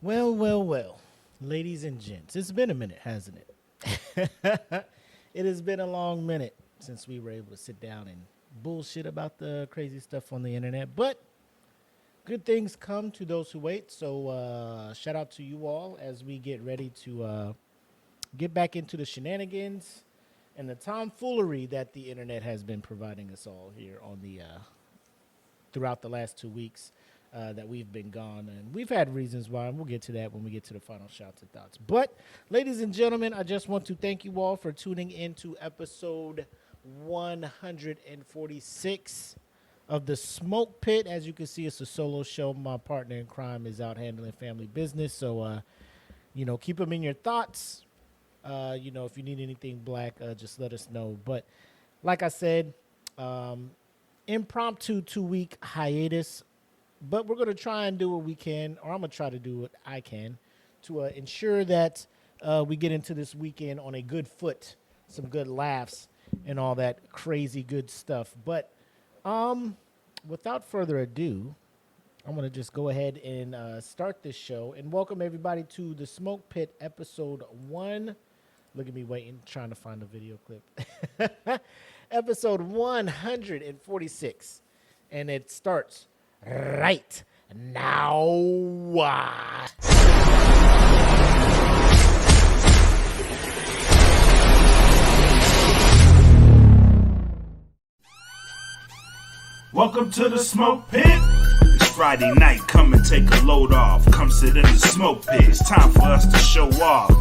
Well, ladies and gents, it's been a minute, hasn't it? It has been a long minute since we were able to sit down and bullshit about the crazy stuff on the internet, but good things come to those who wait. So, shout out to you all as we get ready to get back into the shenanigans and the tomfoolery that the internet has been providing us all here on the throughout the last 2 weeks that we've been gone. And we've had reasons why, and we'll get to that when we get to the final shots and thoughts. But, ladies and gentlemen, I just want to thank you all for tuning in to episode 146 of the Smoke Pit. As you can see, it's a solo show. My partner in crime is out handling family business. So, keep them in your thoughts. If you need anything black, just let us know. But like I said, impromptu 2-week hiatus, but we're going to try and do what we can, or I'm going to try to do what I can to ensure that we get into this weekend on a good foot, some good laughs and all that crazy good stuff. But without further ado, I'm going to just go ahead and start this show and welcome everybody to the Smoke Pit episode 1. Look at me waiting, trying to find a video clip. Episode 146. And it starts right now. Welcome to the Smoke Pit. It's Friday night, come and take a load off. Come sit in the Smoke Pit, it's time for us to show off.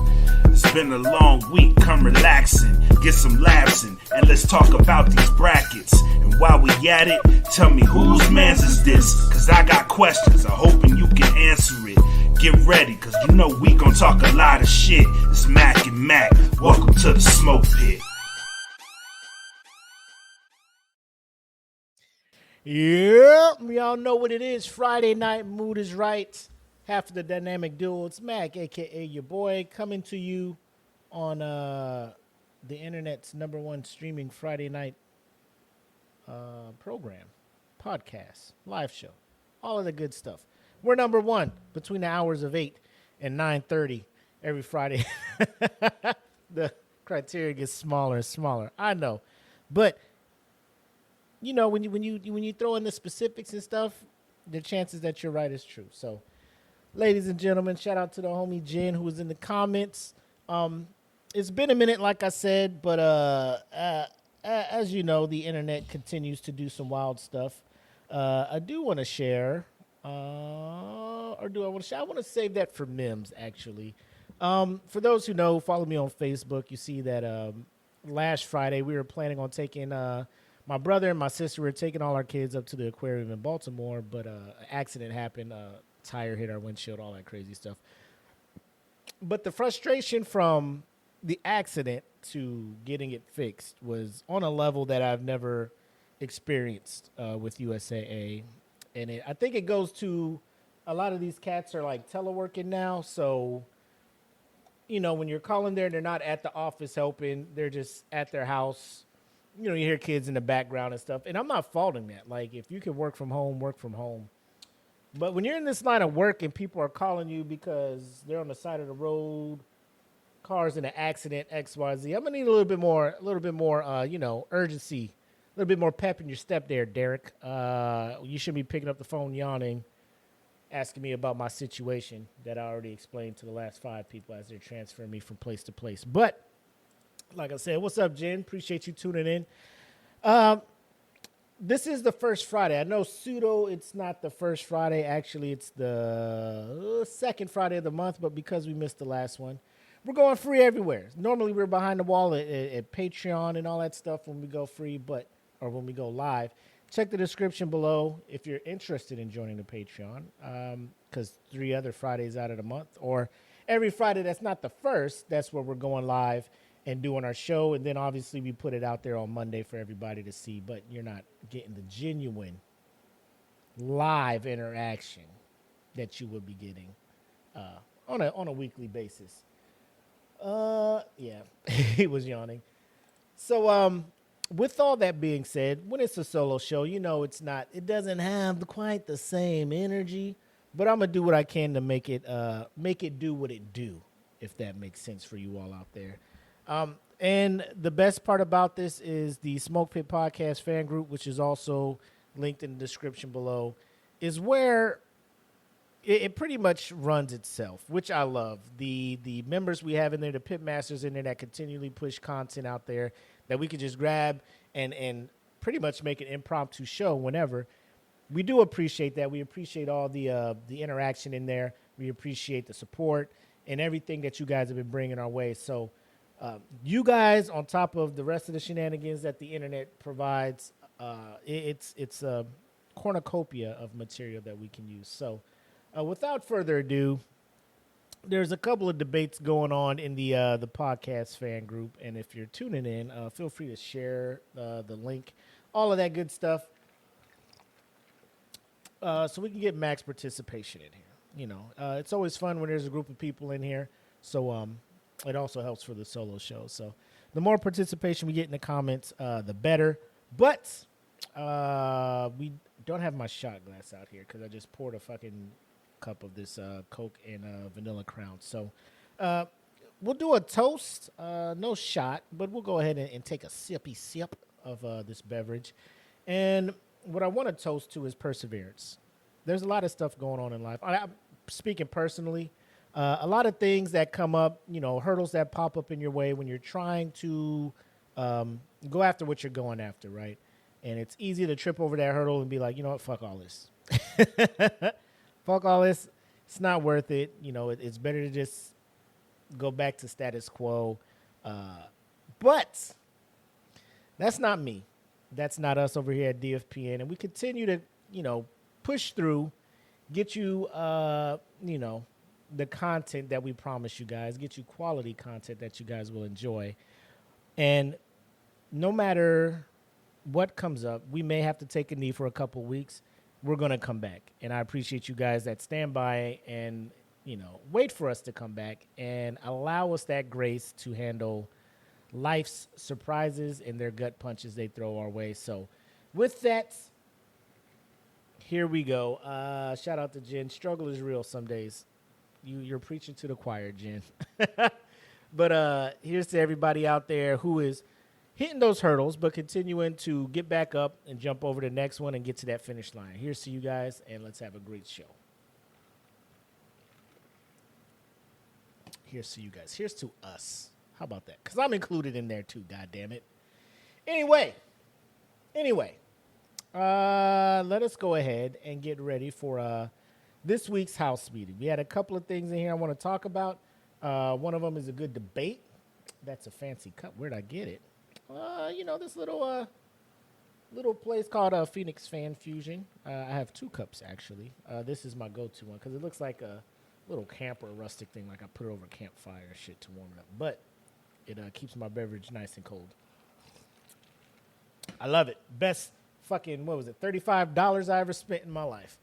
It's been a long week, come relaxing, get some laughs in, and let's talk about these brackets. And while we at it, tell me whose man's is this? Cause I got questions, I'm hoping you can answer it. Get ready, cause you know we gon' talk a lot of shit. It's Mac and Mac, welcome to the Smoke Pit. Yep, y'all know what it is. Friday night, mood is right. Half of the dynamic duo, it's Mac, a.k.a. your boy, coming to you on the internet's #1 streaming Friday night program, podcast, live show, all of the good stuff. We're #1 between the hours of 8 and 9:30 every Friday. The criteria gets smaller and smaller, I know. But, when you throw in the specifics and stuff, the chances that you're right is true. So, ladies and gentlemen, shout out to the homie Jen who was in the comments. It's been a minute, like I said, but as you know, the internet continues to do some wild stuff. I do want to share, or do I want to share? I want to save that for Mims, actually. For those who know, follow me on Facebook. You see that last Friday we were planning on taking my brother and my sister were taking all our kids up to the aquarium in Baltimore, but an accident happened. Tire hit our windshield, all that crazy stuff. But the frustration from the accident to getting it fixed was on a level that I've never experienced with USAA. And I think it goes to a lot of these cats are like teleworking now. So, when you're calling there, they're not at the office helping. They're just at their house. You hear kids in the background and stuff. And I'm not faulting that. Like, if you can work from home, work from home. But when you're in this line of work and people are calling you because they're on the side of the road, cars in an accident, XYZ, I'm gonna need a little bit more, urgency, a little bit more pep in your step there, Derek. You shouldn't be picking up the phone yawning, asking me about my situation that I already explained to the last 5 people as they're transferring me from place to place. But like I said, what's up, Jen? Appreciate you tuning in. This is the first Friday. I know pseudo, it's not the first Friday. Actually, it's the second Friday of the month, but because we missed the last one, we're going free everywhere. Normally, we're behind the wall at Patreon and all that stuff when we go free, or when we go live. Check the description below if you're interested in joining the Patreon, because 3 other Fridays out of the month, or every Friday that's not the first, that's where we're going live and doing our show, and then obviously we put it out there on Monday for everybody to see, but you're not getting the genuine live interaction that you would be getting on a weekly basis. Yeah, he was yawning. So with all that being said, when it's a solo show, it doesn't have quite the same energy, but I'm gonna do what I can to make it do what it do, if that makes sense for you all out there. And the best part about this is the Smoke Pit Podcast fan group, which is also linked in the description below, is where it pretty much runs itself, which I love. The members we have in there, the Pitmasters in there that continually push content out there that we could just grab and pretty much make an impromptu show whenever. We do appreciate that. We appreciate all the interaction in there. We appreciate the support and everything that you guys have been bringing our way. So you guys, on top of the rest of the shenanigans that the internet provides, it's a cornucopia of material that we can use. So without further ado, there's a couple of debates going on in the podcast fan group. And if you're tuning in, feel free to share the link, all of that good stuff. So we can get max participation in here. You know, it's always fun when there's a group of people in here. So it also helps for the solo show. So the more participation we get in the comments, the better. But we don't have my shot glass out here because I just poured a fucking cup of this Coke and vanilla Crown. So we'll do a toast, no shot, but we'll go ahead and take a sippy sip of this beverage. And what I want to toast to is perseverance. There's a lot of stuff going on in life. I'm speaking personally, a lot of things that come up, you know, hurdles that pop up in your way when you're trying to go after what you're going after, right? And it's easy to trip over that hurdle and be like, you know what, fuck all this. Fuck all this. It's not worth it. You know, it's better to just go back to status quo. But that's not me. That's not us over here at DFPN. And we continue to, you know, push through, get you, you know, the content that we promise you guys, get you quality content that you guys will enjoy. And no matter what comes up, we may have to take a knee for a couple weeks. We're going to come back. And I appreciate you guys that stand by and, you know, wait for us to come back and allow us that grace to handle life's surprises and their gut punches they throw our way. So with that, here we go. Shout out to Jen. Struggle is real some days. You're preaching to the choir, Jen. But here's to everybody out there who is hitting those hurdles, but continuing to get back up and jump over the next one and get to that finish line. Here's to you guys, and let's have a great show. Here's to you guys. Here's to us. How about that? Because I'm included in there too, goddammit. Anyway, let us go ahead and get ready for this week's house meeting. We had a couple of things in here I want to talk about. One of them is a good debate. That's a fancy cup. Where'd I get it? You know, this little place called Phoenix Fan Fusion. I have two cups, actually. This is my go-to one because it looks like a little camper rustic thing, like I put it over a campfire and shit to warm it up. But it keeps my beverage nice and cold. I love it. Best fucking, what was it, $35 I ever spent in my life.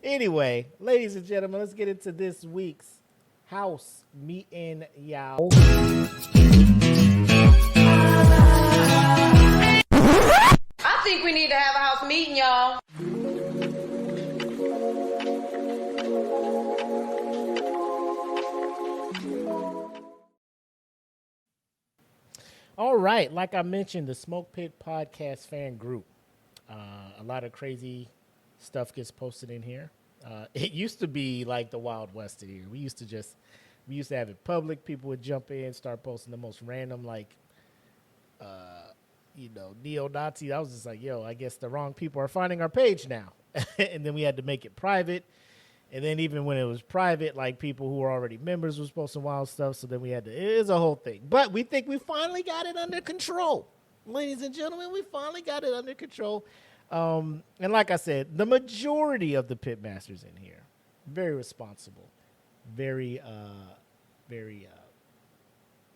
Anyway, ladies and gentlemen, let's get into this week's house meeting, y'all. I think we need to have a house meeting, y'all. All right, like I mentioned, the Smoke Pit Podcast fan group. A lot of crazy stuff gets posted in here. It used to be like the Wild West in here. We used to have it public. People would jump in, start posting the most random, like, you know, neo-Nazi. I was just like, yo, I guess the wrong people are finding our page now. And then we had to make it private. And then even when it was private, like people who were already members was posting wild stuff. So then we had to, it is a whole thing. But we think we finally got it under control. Ladies and gentlemen, we finally got it under control. And like I said, the majority of the Pitmasters in here, very responsible, very,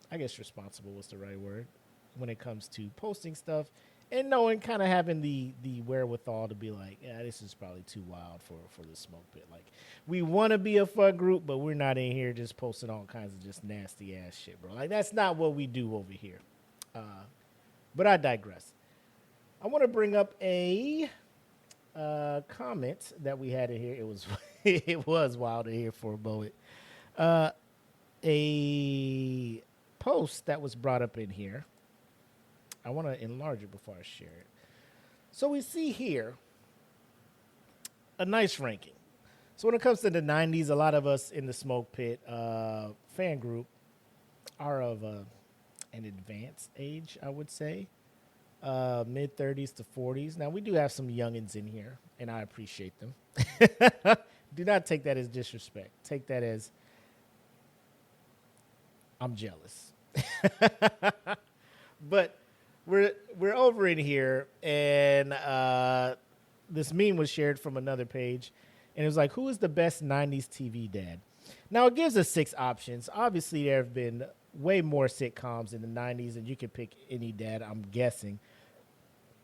I guess responsible was the right word when it comes to posting stuff and knowing, kind of having the wherewithal to be like, yeah, this is probably too wild for the Smoke Pit. Like, we want to be a fun group, but we're not in here just posting all kinds of just nasty ass shit, bro. Like, that's not what we do over here. But I digress. I want to bring up a comment that we had in here. It was it was wild in here for a moment. A post that was brought up in here. I want to enlarge it before I share it. So we see here a nice ranking. So when it comes to the 90s, a lot of us in the Smoke Pit fan group are of an advanced age, I would say. Mid 30s to 40s. Now, we do have some youngins in here, and I appreciate them. Do not take that as disrespect. Take that as I'm jealous. But we're over in here, and this meme was shared from another page, and it was like, who is the best 90s TV dad? Now, it gives us 6 options. Obviously, there have been way more sitcoms in the 90s, and you can pick any dad, I'm guessing.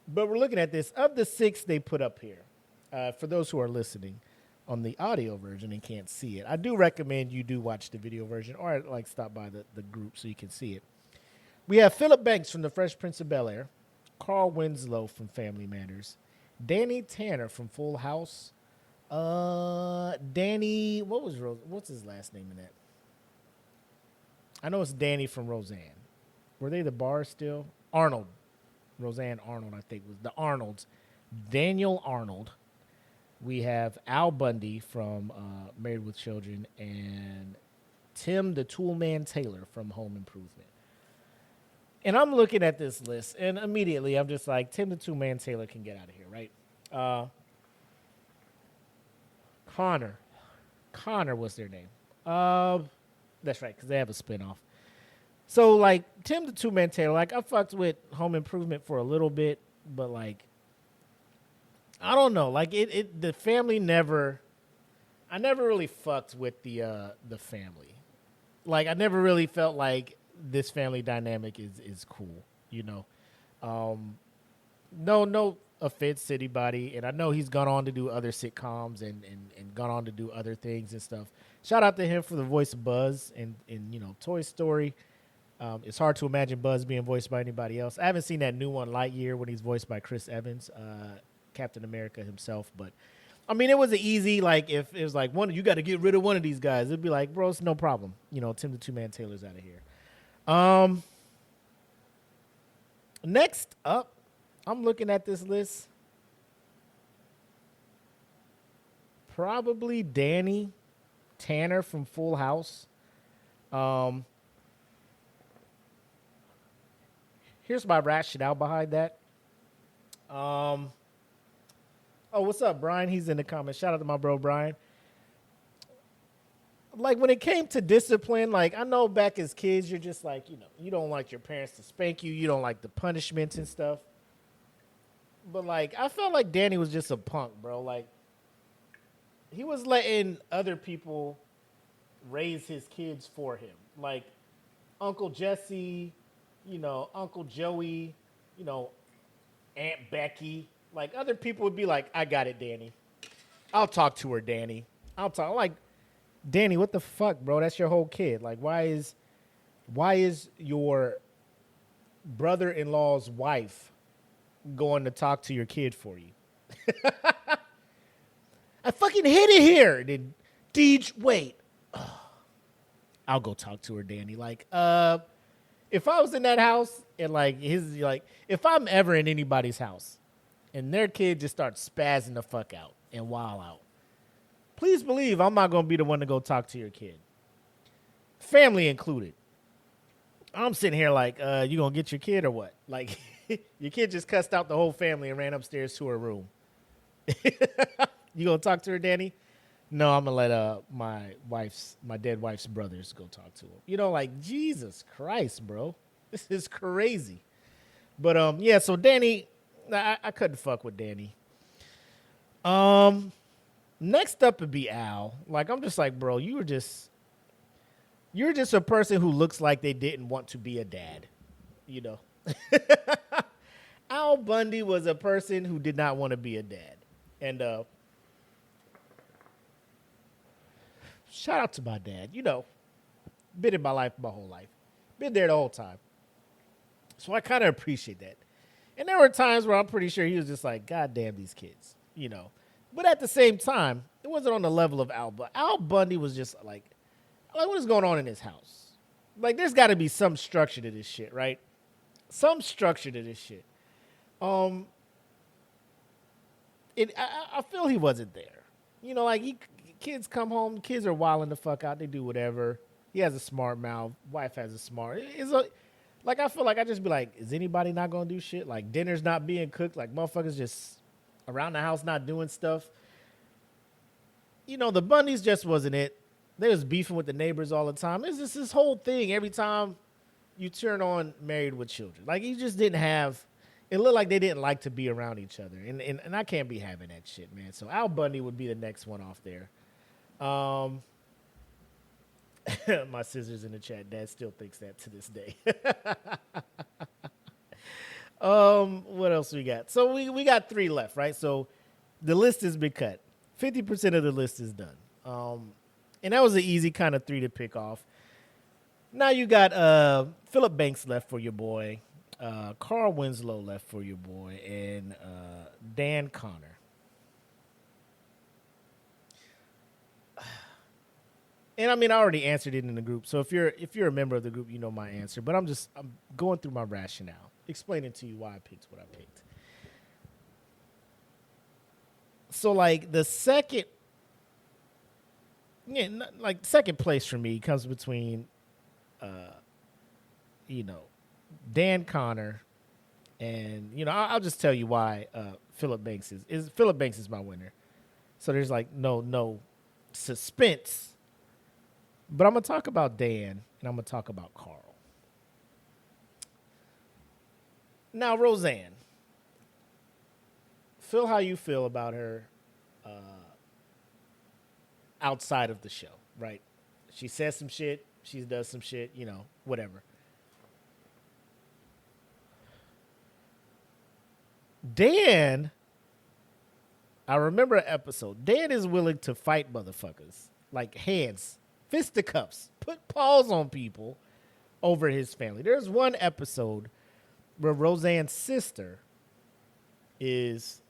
But we're looking at this. Of the 6 they put up here, for those who are listening on the audio version and can't see it, I do recommend you do watch the video version or like stop by the group so you can see it. We have Philip Banks from The Fresh Prince of Bel-Air, Carl Winslow from Family Matters, Danny Tanner from Full House, Danny, what's his last name in that? I know it's Danny from Roseanne. Were they the bars still? Arnold. Roseanne Arnold, I think, was the Arnolds. Daniel Arnold. We have Al Bundy from Married with Children and Tim the Toolman Taylor from Home Improvement. And I'm looking at this list, and immediately I'm just like, Tim the Toolman Taylor can get out of here, right? Connor was their name. That's right, because they have a spinoff. So, like, Tim the Two-Man Taylor, like, I fucked with Home Improvement for a little bit, but, like, I don't know. Like, the family I never really fucked with the family. Like, I never really felt like this family dynamic is cool, you know? No offense to anybody, and I know he's gone on to do other sitcoms and gone on to do other things and stuff. Shout out to him for the voice of Buzz in you know, Toy Story. It's hard to imagine Buzz being voiced by anybody else. I haven't seen that new one, Lightyear, when he's voiced by Chris Evans, Captain America himself. But, I mean, it was an easy, like, if it was like, you got to get rid of one of these guys, it'd be like, bro, it's no problem. You know, Tim the Two-Man Taylor's out of here. Next up, I'm looking at this list. Probably Danny Tanner from Full House. Here's my rationale behind that. Oh, what's up, Brian? He's in the comments. Shout out to my bro, Brian. Like, when it came to discipline, like, I know back as kids, you're just like, you know, you don't like your parents to spank you. You don't like the punishments and stuff. But, like, I felt like Danny was just a punk, bro. Like, he was letting other people raise his kids for him. Like, Uncle Jesse, you know, Uncle Joey, you know, Aunt Becky. Like, other people would be like, I got it, Danny. I'll talk to her, Danny. Like, Danny, what the fuck, bro? That's your whole kid. Like, why is your brother-in-law's wife going to talk to your kid for you? I fucking hid it here. Then, Deej, wait. I'll go talk to her, Danny. Like, if I was in that house and if I'm ever in anybody's house and their kid just starts spazzing the fuck out and wild out, please believe I'm not going to be the one to go talk to your kid. Family included. I'm sitting here like, you going to get your kid or what? Like, your kid just cussed out the whole family and ran upstairs to her room. You going to talk to her, Danny? No, I'm going to let my dead wife's brothers go talk to him. You know, like, Jesus Christ, bro. This is crazy. But, yeah, so Danny, I couldn't fuck with Danny. Next up would be Al. Like, I'm just like, bro, you're just a person who looks like they didn't want to be a dad, you know? Al Bundy was a person who did not want to be a dad. And, shout out to my dad. You know, been in my life my whole life. Been there the whole time. So I kind of appreciate that. And there were times where I'm pretty sure he was just like, God damn these kids. you know. But at the same time, it wasn't on the level of Al Bundy. Al Bundy was just like, what is going on in his house? Like, there's got to be some structure to this shit, right? Some structure to this shit. I feel he wasn't there. You know, like, kids come home, kids are wilding the fuck out, they do whatever. He has a smart mouth, wife has a smart. Like, I feel like I just be like, is anybody not gonna do shit? Like, dinner's not being cooked, like motherfuckers just around the house not doing stuff. You know, the Bundys just wasn't it. They was beefing with the neighbors all the time. It's just this whole thing every time you turn on Married with Children. Like, he just didn't have, it looked like they didn't like to be around each other. And I can't be having that shit, man. So Al Bundy would be the next one off there. My sister's in the chat. Dad still thinks that to this day. What else we got? So we got 3 left, right? So the list has been cut. 50% of the list is done. And that was an easy kind of 3 to pick off. Now you got Philip Banks left for your boy, Carl Winslow left for your boy, and Dan Connor. And I mean, I already answered it in the group. So if you're a member of the group, you know my answer. But I'm going through my rationale, explaining to you why I picked what I picked. So like the second place for me comes between, Dan Connor, and I'll just tell you why Philip Banks is Philip Banks is my winner. So there's like no suspense. But I'm going to talk about Dan, and I'm going to talk about Carl. Now, Roseanne. Feel how you feel about her outside of the show, right? She says some shit. She does some shit, whatever. Dan, I remember an episode. Dan is willing to fight motherfuckers. Like hands. Fisticuffs, put paws on people over his family. There's one episode where Roseanne's sister is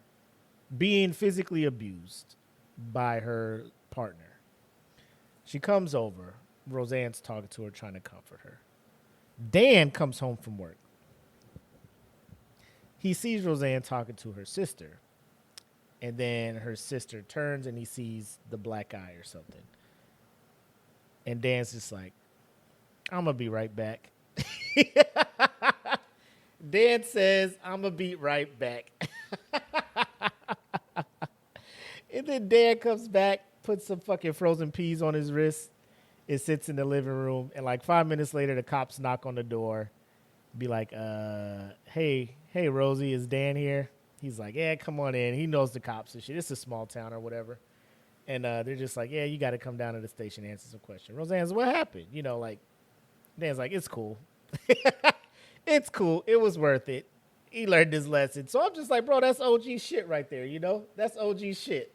being physically abused by her partner. She comes over. Roseanne's talking to her, trying to comfort her. Dan comes home from work. He sees Roseanne talking to her sister. And then her sister turns and he sees the black eye or something. And Dan's just like, I'm going to be right back. Dan says, I'm going to be right back. And then Dan comes back, puts some fucking frozen peas on his wrist. It sits in the living room. And like 5 minutes later, the cops knock on the door. Be like, hey, Rosie, is Dan here? He's like, yeah, come on in. He knows the cops and shit. It's a small town or whatever. And they're just like, yeah, you got to come down to the station and answer some questions. Roseanne's, what happened? Dan's like, it's cool. It's cool. It was worth it. He learned his lesson. So I'm just like, bro, that's OG shit right there, That's OG shit.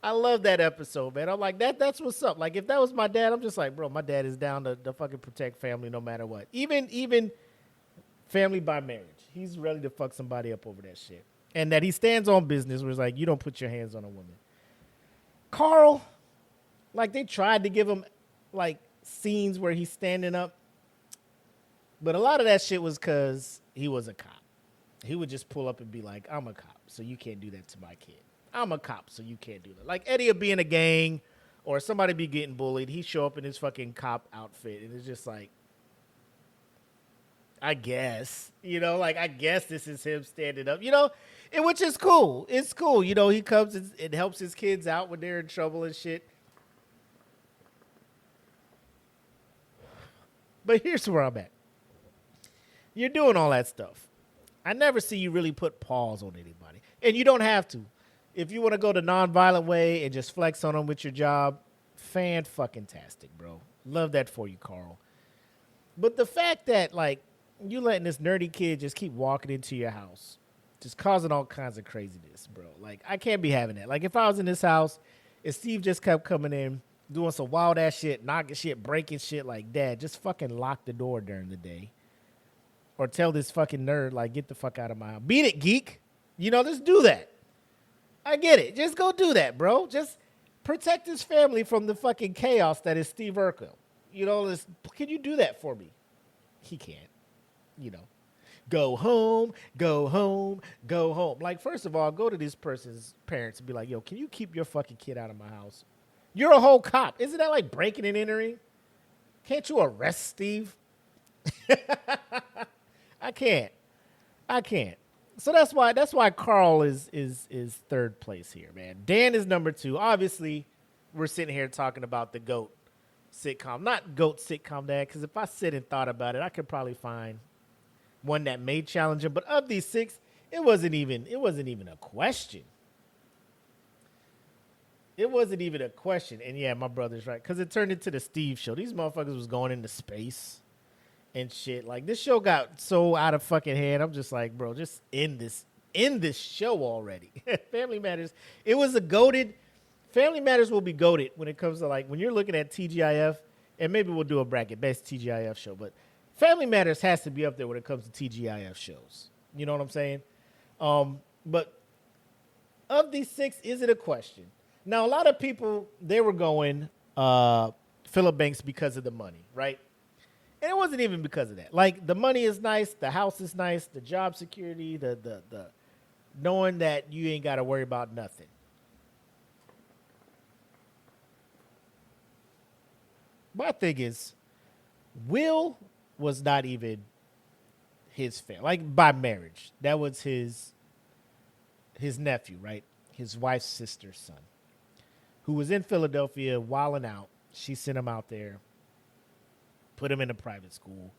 I love that episode, man. I'm like, that's what's up. Like, if that was my dad, I'm just like, bro, my dad is down to fucking protect family no matter what. Even family by marriage. He's ready to fuck somebody up over that shit. And that he stands on business where it's like, you don't put your hands on a woman. Carl, like they tried to give him like scenes where he's standing up. But a lot of that shit was because he was a cop. He would just pull up and be like, I'm a cop, so you can't do that to my kid. I'm a cop, so you can't do that. Like Eddie would be in a gang or somebody be getting bullied. He'd show up in his fucking cop outfit. And it's just like, I guess, I guess this is him standing up, which is cool. It's cool. He comes and helps his kids out when they're in trouble and shit. But here's where I'm at. You're doing all that stuff. I never see you really put paws on anybody. And you don't have to. If you want to go the nonviolent way and just flex on them with your job, fan-fucking-tastic, bro. Love that for you, Carl. But the fact that, like, you letting this nerdy kid just keep walking into your house, just causing all kinds of craziness, bro. Like, I can't be having that. Like, if I was in this house and Steve just kept coming in, doing some wild-ass shit, knocking shit, breaking shit, like, Dad, just fucking lock the door during the day. Or tell this fucking nerd, like, get the fuck out of my house. Beat it, geek. Just do that. I get it. Just go do that, bro. Just protect his family from the fucking chaos that is Steve Urkel. Can you do that for me? He can't. Go home, go home, go home. Like, first of all, go to this person's parents and be like, yo, can you keep your fucking kid out of my house? You're a whole cop. Isn't that like breaking and entering? Can't you arrest Steve? I can't. So that's why Carl is third place here, man. Dan is number 2. Obviously, we're sitting here talking about the GOAT sitcom. Not GOAT sitcom, Dad, because if I sit and thought about it, I could probably find one that may challenge him. But of these 6, it wasn't even a question. It wasn't even a question. And yeah, my brother's right, because it turned into the Steve show. These motherfuckers was going into space and shit. Like, this show got so out of fucking hand. I'm just like, bro, just end this show already. Family Matters. It was a goated. Family Matters will be goated when it comes to, like, when you're looking at TGIF, and maybe we'll do a bracket, best TGIF show, but Family Matters has to be up there when it comes to TGIF shows. You know what I'm saying? But of these 6, is it a question? Now, a lot of people, they were going Philip Banks because of the money, right? And it wasn't even because of that. Like, the money is nice, the house is nice, the job security, the knowing that you ain't got to worry about nothing. My thing is, Will was not even his family, like by marriage. That was his nephew, right? His wife's sister's son, who was in Philadelphia wilding out. She sent him out there, put him in a private school.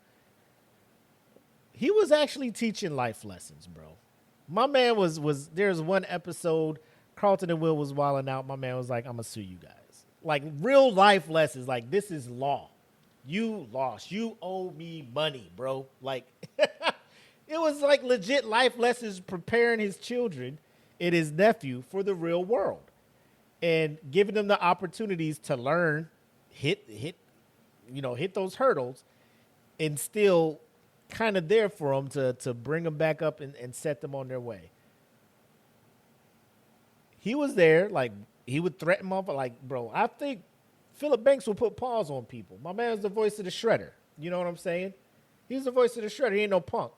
He was actually teaching life lessons, bro. My man was there's one episode, Carlton and Will was wilding out. My man was like, I'm going to sue you guys. Like, real life lessons. Like, this is law. You lost. You owe me money, bro. Like, it was like legit life lessons, preparing his children and his nephew for the real world and giving them the opportunities to learn, hit those hurdles, and still kind of there for them to bring them back up and set them on their way. He was there, like, he would threaten them, like, bro, I think Philip Banks will put paws on people. My man's the voice of the shredder. You know what I'm saying? He's the voice of the shredder. He ain't no punk.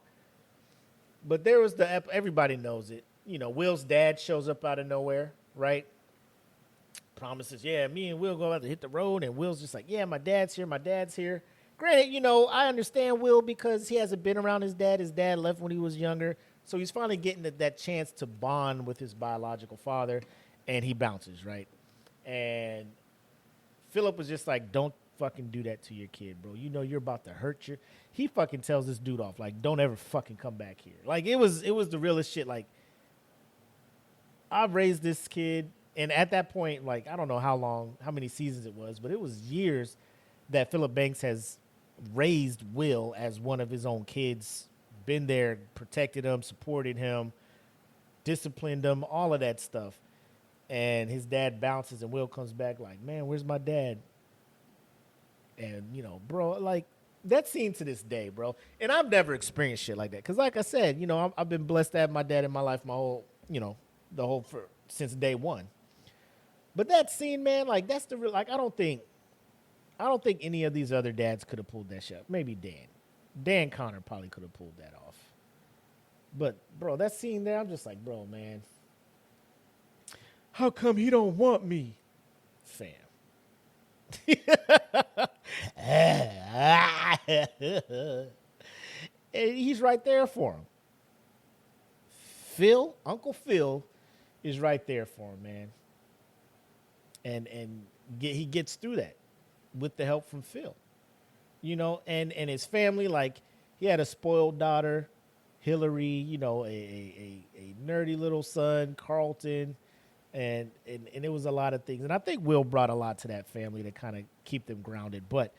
But there was everybody knows it. Will's dad shows up out of nowhere, right? Promises, yeah, me and Will go out to hit the road, and Will's just like, yeah, my dad's here. Granted, I understand Will because he hasn't been around his dad. His dad left when he was younger. So he's finally getting that chance to bond with his biological father, and he bounces, right? And Philip was just like, don't fucking do that to your kid, bro. You're about to hurt your... He fucking tells this dude off, like, don't ever fucking come back here. Like, it was the realest shit. Like, I raised this kid, and at that point, like, I don't know how many seasons it was, but it was years that Philip Banks has raised Will as one of his own kids, been there, protected him, supported him, disciplined him, all of that stuff. And his dad bounces, and Will comes back like, man, where's my dad? And, bro, like, that scene to this day, bro. And I've never experienced shit like that. Because like I said, I've been blessed to have my dad in my life since day one. But that scene, man, like, that's the real, like, I don't think any of these other dads could have pulled that shit up. Maybe Dan Connor probably could have pulled that off. But, bro, that scene there, I'm just like, bro, man, how come he don't want me? Fam. And he's right there for him. Uncle Phil is right there for him, man. And he gets through that with the help from Phil. And his family, like, he had a spoiled daughter, Hillary, a nerdy little son, Carlton, and it was a lot of things. And I think Will brought a lot to that family to kind of keep them grounded. But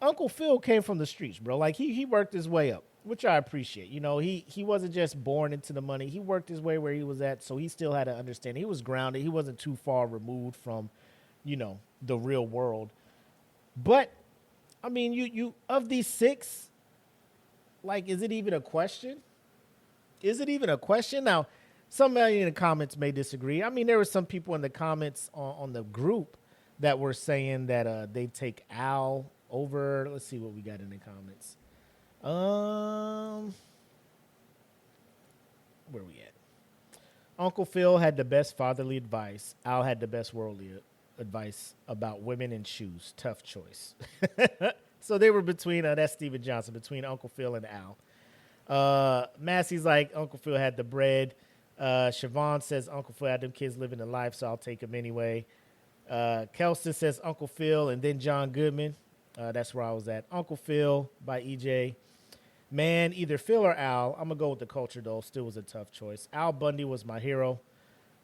Uncle Phil came from the streets, bro. Like, he worked his way up, which I appreciate. He wasn't just born into the money. He worked his way where he was at, so he still had to understand. He was grounded. He wasn't too far removed from, the real world. But, I mean, you of these 6, like, is it even a question? is it even a question? Now, somebody in the comments may disagree. I mean, there were some people in the comments on the group that were saying that they take Al over. Let's see what we got in the comments. Where we at? Uncle Phil had the best fatherly advice. Al had the best worldly advice about women and shoes. Tough choice. So they were between, that's Steven Johnson, between Uncle Phil and Al. Massey's like, Uncle Phil had the bread. Siobhan says, Uncle Phil had them kids living the life, so I'll take him anyway. Kelston says, Uncle Phil, and then John Goodman. That's where I was at. Uncle Phil by EJ. Man, either Phil or Al. I'm going to go with the culture, though. Still was a tough choice. Al Bundy was my hero.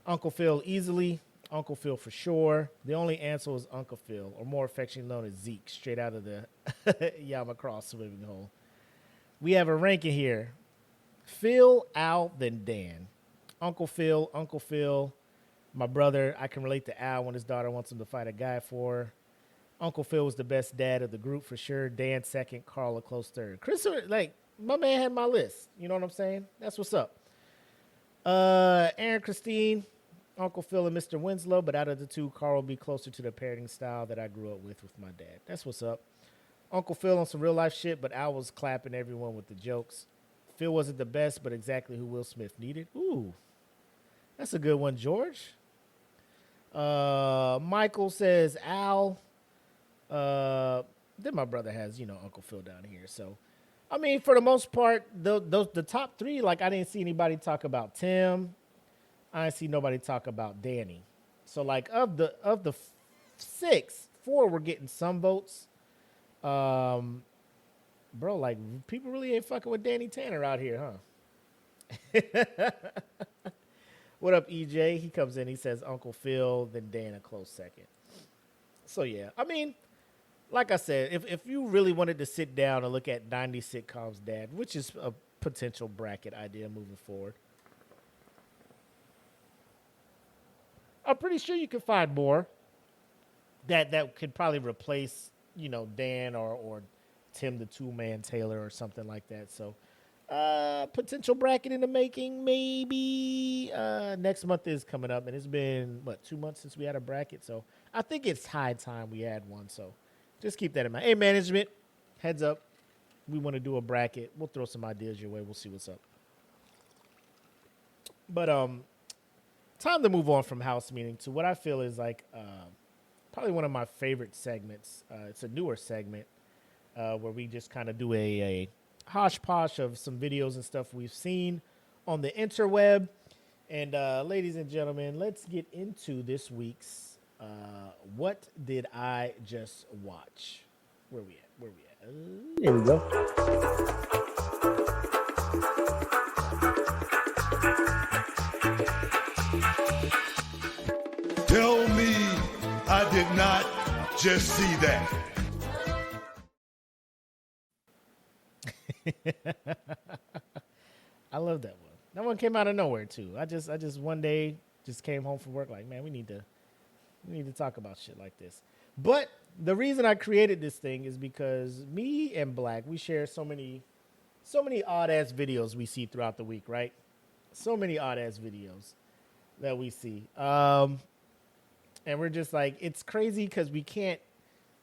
Uncle Phil easily. Uncle Phil for sure. The only answer was Uncle Phil, or more affectionately known as Zeke, straight out of the Yamacross swimming hole. We have a ranking here. Phil, Al, then Dan. Uncle Phil, my brother. I can relate to Al when his daughter wants him to fight a guy for her. Uncle Phil was the best dad of the group for sure. Dan second, Carl a close third. Chris, like, my man had my list. You know what I'm saying? That's what's up. Aaron Christine, Uncle Phil and Mr. Winslow, but out of the two, Carl will be closer to the parenting style that I grew up with my dad. That's what's up. Uncle Phil on some real life shit, but Al was clapping everyone with the jokes. Phil wasn't the best, but exactly who Will Smith needed. Ooh, that's a good one, George. Michael says Al. Then my brother has, Uncle Phil down here. So, I mean, for the most part, the top three, like, I didn't see anybody talk about Tim. I didn't see nobody talk about Danny. So, like, of the 6, 4 were getting some votes. Bro, like, people really ain't fucking with Danny Tanner out here, huh? What up, EJ? He comes in, he says Uncle Phil, then Dan a close second. So, yeah, I mean, like I said, if you really wanted to sit down and look at 90s sitcoms, Dad, which is a potential bracket idea moving forward, I'm pretty sure you could find more that could probably replace, Dan or Tim the Two-Man Taylor or something like that. So, potential bracket in the making, maybe. Next month is coming up, and it's been, 2 months since we had a bracket. So, I think it's high time we had one. So, just keep that in mind. Hey, management, heads up. We want to do a bracket. We'll throw some ideas your way. We'll see what's up. But time to move on from house meeting to what I feel is like probably one of my favorite segments. It's a newer segment where we just kind of do a hodgepodge of some videos and stuff we've seen on the interweb. And ladies and gentlemen, let's get into this week's What Did I Just Watch? Where we at? There we go. Tell me I did not just see that. I love that one. That one came out of nowhere too. I just one day just came home from work like, man, we need to talk about shit like this. But the reason I created this thing is because me and Black, we share so many odd ass videos we see throughout the week, right? So many odd ass videos that we see. And we're just like, it's crazy because we can't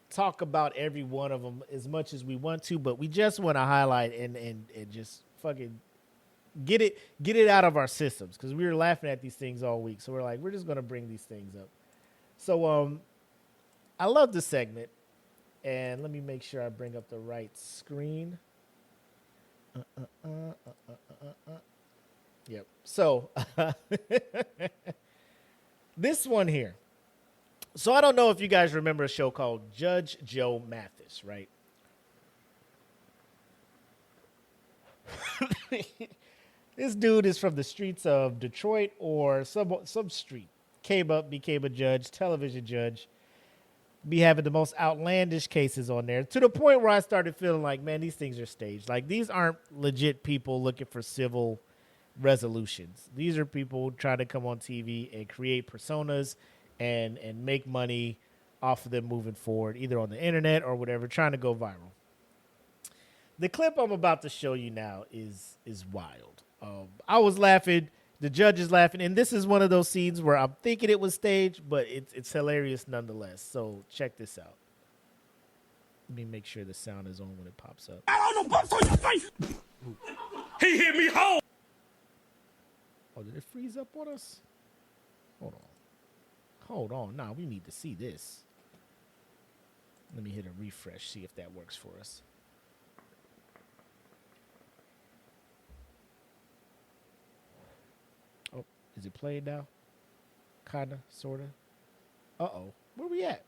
talk about every one of them as much as we want to, but we just want to highlight and just fucking get it out of our systems because we were laughing at these things all week. So we're like, we're just going to bring these things up. So I love this segment. And let me make sure I bring up the right screen. Yep. So this one here. So I don't know if you guys remember a show called Judge Joe Mathis, right? This dude is from the streets of Detroit or some street. Became a judge, television judge. Be having the most outlandish cases on there to the point where I started feeling like, man, these things are staged. Like, these aren't legit people looking for civil resolutions. These are people trying to come on TV and create personas and make money off of them moving forward, either on the internet or whatever, trying to go viral. The clip I'm about to show you now is wild. I was laughing. The judge is laughing. And this is one of those scenes where I'm thinking it was staged, but it's hilarious nonetheless. So check this out. Let me make sure the sound is on when it pops up. I don't know, bumps on your face. He hit me home. Oh, did it freeze up on us? Hold on. Nah, we need to see this. Let me hit a refresh, see if that works for us. Oh, is it playing now? Kinda, sorta. Uh-oh. Where we at?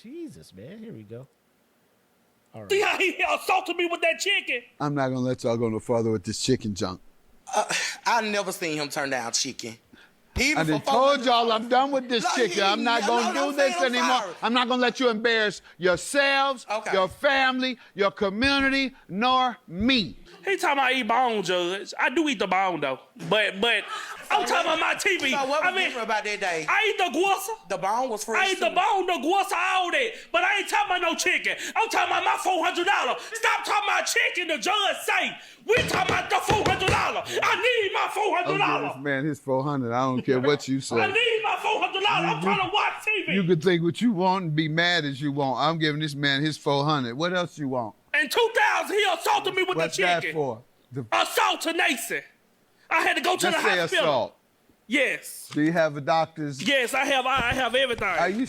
Jesus, man. Here we go. All right. See how he assaulted me with that chicken? I'm not gonna let y'all go no further with this chicken junk. I never seen him turn down chicken. I done told y'all I'm done with this chicken. I'm not gonna do this anymore. I'm not gonna let you embarrass yourselves, your family, your community, nor me. He talking about eat bone, Judge. I do eat the bone though, but I'm talking about my TV. So what was different about that day? I eat the guasa. The bone was fresh. I eat the bone, the guasa, all that. But I ain't talking about no chicken. I'm talking about my $400. Stop talking about chicken. The judge say we talking about the $400. I need my $400. I'll give this man his 400. I don't care what you say. I need my $400. I'm trying to watch TV. You can think what you want and be mad as you want. I'm giving this man his 400. What else you want? In 2000, he assaulted me with What's the chicken. What's that for? Assaultination. I had to go to the Let's say hospital. assault. Yes. Do you have a doctor's? Yes, I have everything.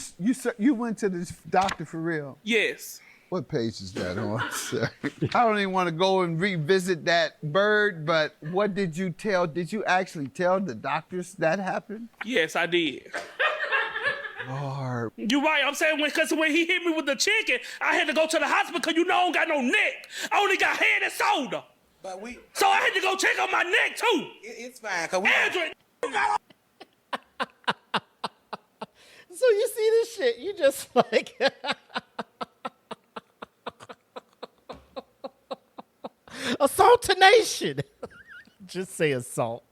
You went to this doctor for real? Yes. What page is that on, sir? I don't even want to go and revisit that bird, but what did you tell? Did you actually tell the doctors that happened? Yes, I did. Lord. You're right. I'm saying because when he hit me with the chicken, I had to go to the hospital because you know I don't got no neck. I only got head and shoulder. But So I had to go check on my neck too. It's fine. Cause Andrew, So you see this shit, you just like Assaultination. Just say assault.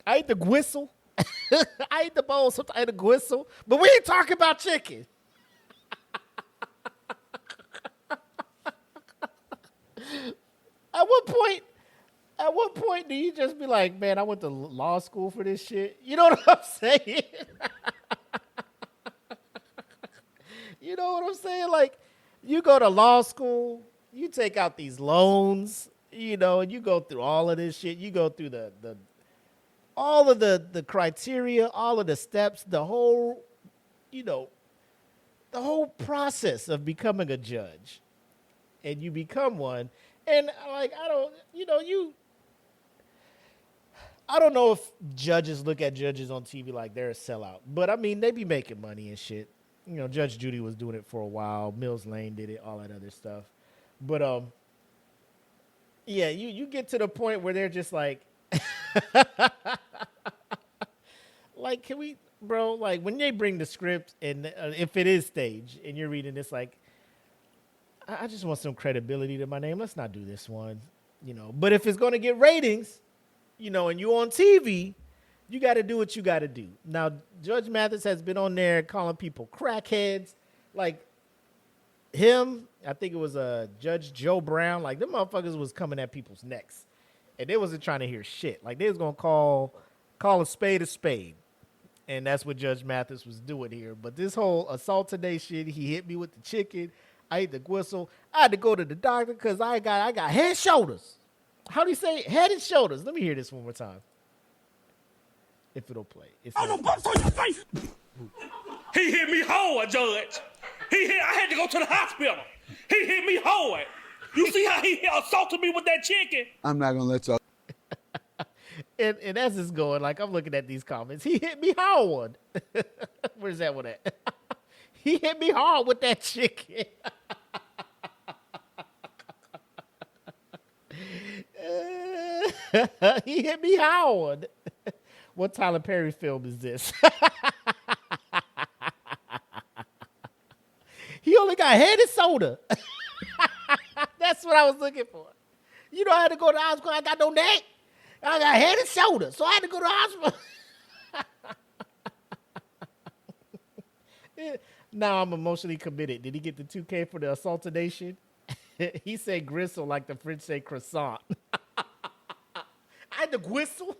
I ate the whistle. I ate the bowl, so I ate the whistle. But we ain't talking about chicken. At what point do you just be like, man, I went to law school for this shit? You know what I'm saying? You know what I'm saying? Like, you go to law school, you take out these loans, you know, and you go through all of this shit. You go through all of the criteria, all of the steps, the whole, you know, the whole process of becoming a judge. And you become one. And like, I don't know if judges look at judges on TV like they're a sellout, but I mean, they be making money and shit. You know, Judge Judy was doing it for a while. Mills Lane did it, all that other stuff. But, yeah, you get to the point where they're just like, like, can we, bro, like when they bring the script and if it is staged and you're reading this, like, I just want some credibility to my name. Let's not do this one, you know. But if it's going to get ratings, you know, and you on TV, you got to do what you got to do. Now, Judge Mathis has been on there calling people crackheads. Like him, I think it was Judge Joe Brown. Like, them motherfuckers was coming at people's necks. And they wasn't trying to hear shit. Like, they was going to call a spade. And that's what Judge Mathis was doing here. But this whole assaultination, he hit me with the chicken. I ate the whistle. I had to go to the doctor because I got head and shoulders. How do you say it? Head and shoulders? Let me hear this one more time. If it'll play. I don't know, bumps on your face. He hit me hard, Judge. I had to go to the hospital. He hit me hard. You see how he assaulted me with that chicken? I'm not gonna let y'all. And as it's going, like I'm looking at these comments, he hit me hard. Where's that one at? He hit me hard with that chicken. He hit me hard. What Tyler Perry film is this? He only got head and shoulder. That's what I was looking for. You know, I had to go to the hospital. I got no neck. I got head and shoulder. So I had to go to the hospital. Now I'm emotionally committed. Did he get the 2K for the assaultination? He said gristle like the French say croissant. I had to whistle.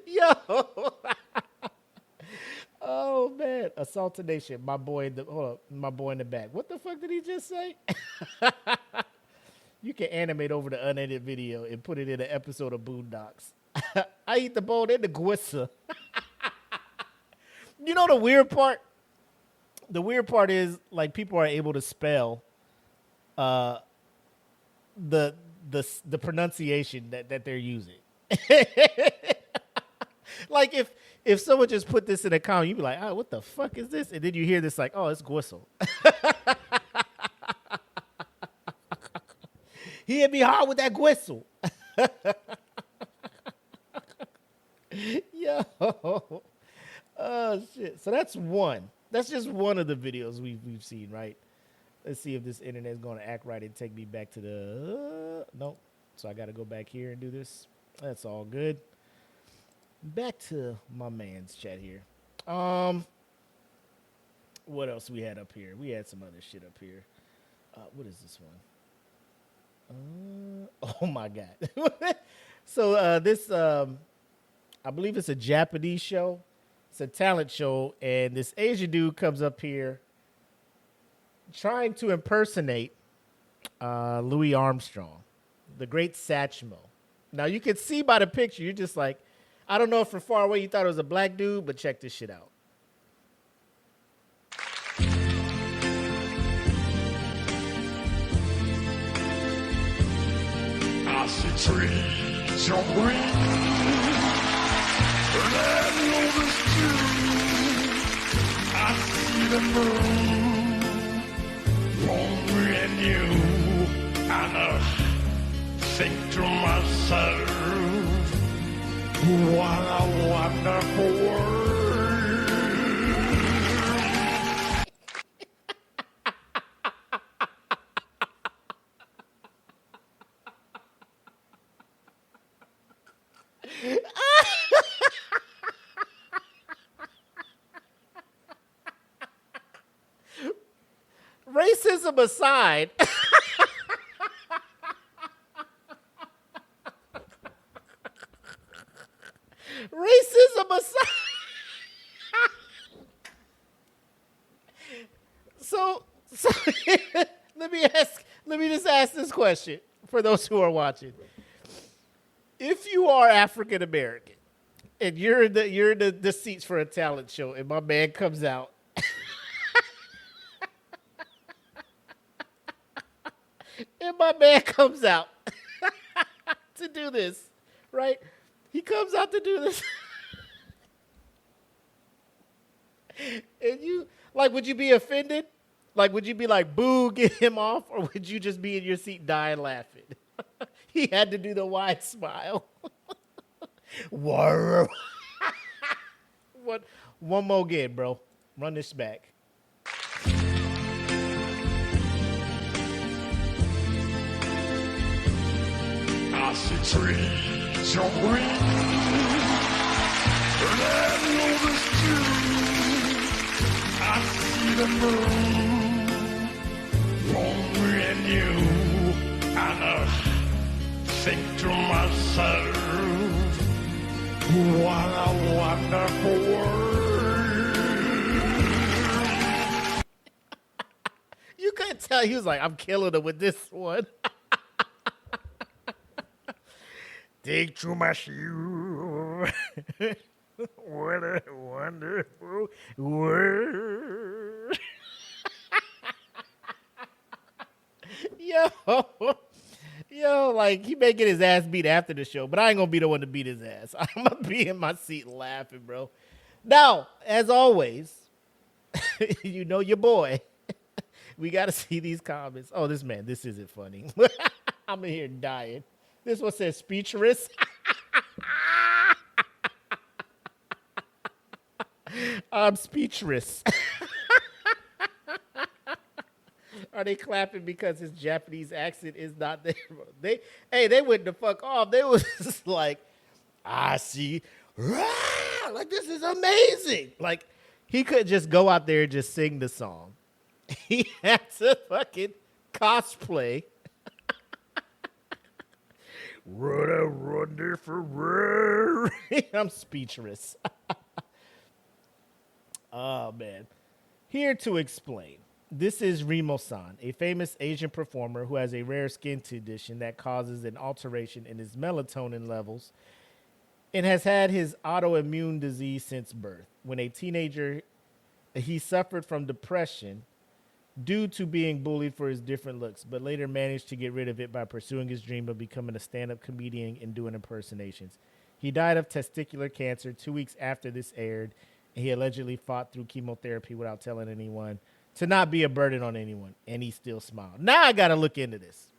Yo. Oh man, Assaultination. My boy in the my boy in the back. What the fuck did he just say? You can animate over the unedited video and put it in an episode of Boondocks. I eat the bone and the gwissa. You know the weird part? The weird part is like people are able to spell the pronunciation that they're using. Like if someone just put this in a comment, you'd be like, oh, what the fuck is this? And then you hear this like, oh, it's gwistle. He hit me hard with that gwistle. Yo. Oh, shit. So that's one. That's just one of the videos we've seen, right? Let's see if this internet is going to act right and take me back to the... nope. So I got to go back here and do this. That's all good. Back to my man's chat here. What else we had up here? We had some other shit up here. What is this one? Oh my God. So this, I believe it's a Japanese show. It's a talent show, and this Asian dude comes up here trying to impersonate Louis Armstrong, the great Sachmo. Now you can see by the picture, you're just like, I don't know if from far away you thought it was a black dude, but check this shit out. I see trees of green, red lotus too. I see the moon, lonely and new, and I think to myself, what a wonderful world. Racism aside, racism aside, so let me just ask this question for those who are watching. If you are African American and you're in the seats for a talent show and my man comes out to do this, right? He comes out to do this. And you, like, would you be offended? Like, would you be like, boo, get him off? Or would you just be in your seat dying laughing? He had to do the wide smile. One more again, bro. Run this back. I see trees of green, red lotus too. I see the moon, lonely and new, and I think to myself, what a wonderful world. You couldn't tell. He was like, I'm killing him with this one. Dig through my shoe. What a wonderful world. Yo, like, he may get his ass beat after the show, but I ain't gonna be the one to beat his ass. I'm gonna be in my seat laughing, bro. Now, as always, you know your boy. We gotta see these comments. Oh, this isn't funny. I'm in here dying. This one says speechless. I'm speechless. Are they clapping because his Japanese accent is not there? They went the fuck off. They was just like, I see. Like, this is amazing. Like, He could just go out there and just sing the song. He had to fucking cosplay. What a wonderful. I'm speechless. Oh, man. Here to explain. This is Remo-san, a famous Asian performer who has a rare skin condition that causes an alteration in his melatonin levels and has had his autoimmune disease since birth. When a teenager, he suffered from depression due to being bullied for his different looks, but later managed to get rid of it by pursuing his dream of becoming a stand-up comedian and doing impersonations. He died of testicular cancer 2 weeks after this aired, and he allegedly fought through chemotherapy without telling anyone to not be a burden on anyone, and he still smiled. Now I got to look into this.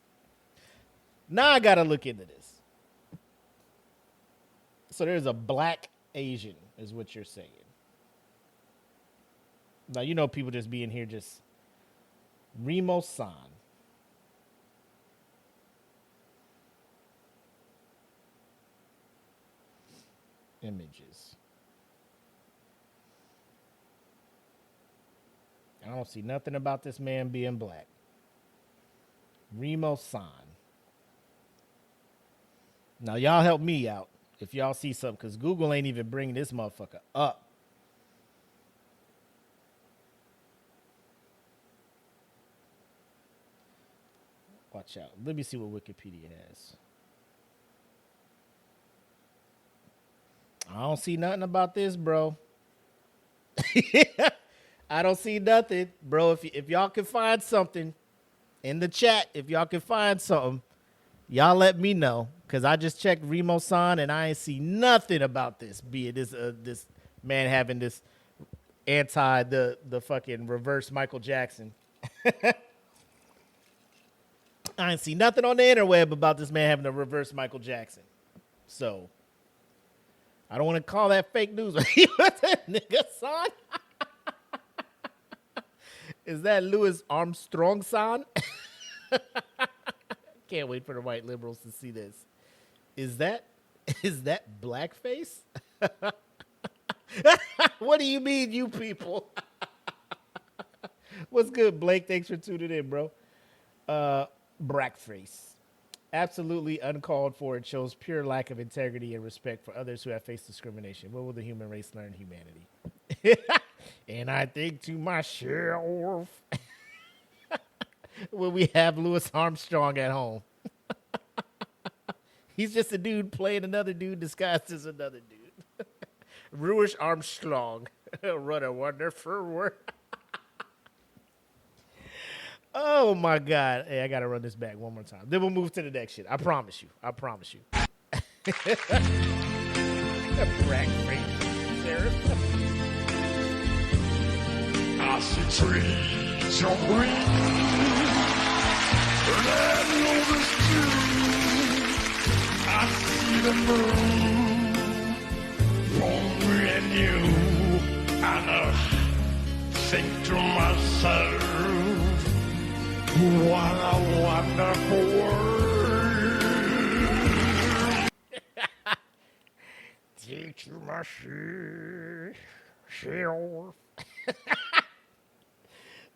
So there's a black Asian, is what you're saying. Now, you know, people just being here just Remo-san. Images. I don't see nothing about this man being black. Remo-san. Now, y'all help me out if y'all see something, because Google ain't even bringing this motherfucker up. Watch out. Let me see what Wikipedia has. I don't see nothing about this, bro. I don't see nothing, bro. If y'all can find something in the chat, if y'all can find something, y'all let me know, because I just checked Remo-san and I ain't see nothing about this. Be it this man having this the fucking reverse Michael Jackson. I ain't see nothing on the interweb about this man having a reverse Michael Jackson. So I don't want to call that fake news. Nigga, son. Is that Louis Armstrong, son? Can't wait for the white liberals to see this. Is that blackface? What do you mean, you people? What's good, Blake? Thanks for tuning in, bro. Blackface. Absolutely uncalled for. It shows pure lack of integrity and respect for others who have faced discrimination. When will the human race learn humanity? And I think to myself, when we have Louis Armstrong at home. He's just a dude playing another dude disguised as another dude. Louis Armstrong. What a wonderful word. Oh, my God. Hey, I got to run this back one more time. Then we'll move to the next shit. I promise you. I see trees of green, red lotus too. I see the moon from me and you, and I think to myself, what a wonderful world. Teach myself.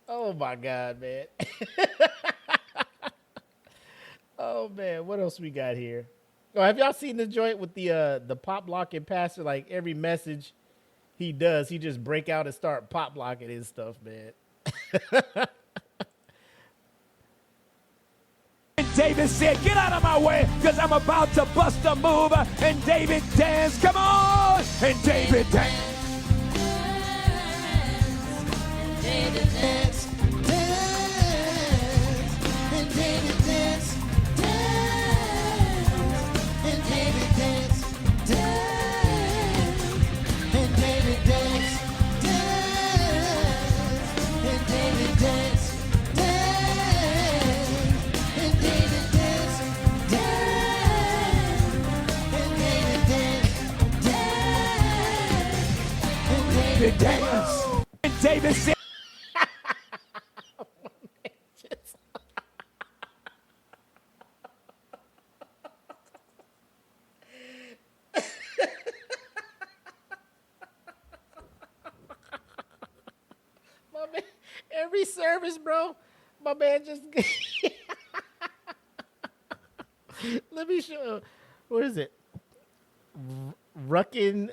Oh, my God, man. Oh, man. What else we got here? Oh, have y'all seen the joint with the pop locking pastor? Like, every message he does, he just break out and start pop locking his stuff, man. And David said, get out of my way, because I'm about to bust a move. And David danced, come on! And David danced. David dance, dance, and David dance, dance, and David dance, dance, and David dance, dance, and David dance, dance, and David dance, dance, and David dance, dance, and David dance, And David said, service, bro. My man just. Let me show. What is it? Ruckins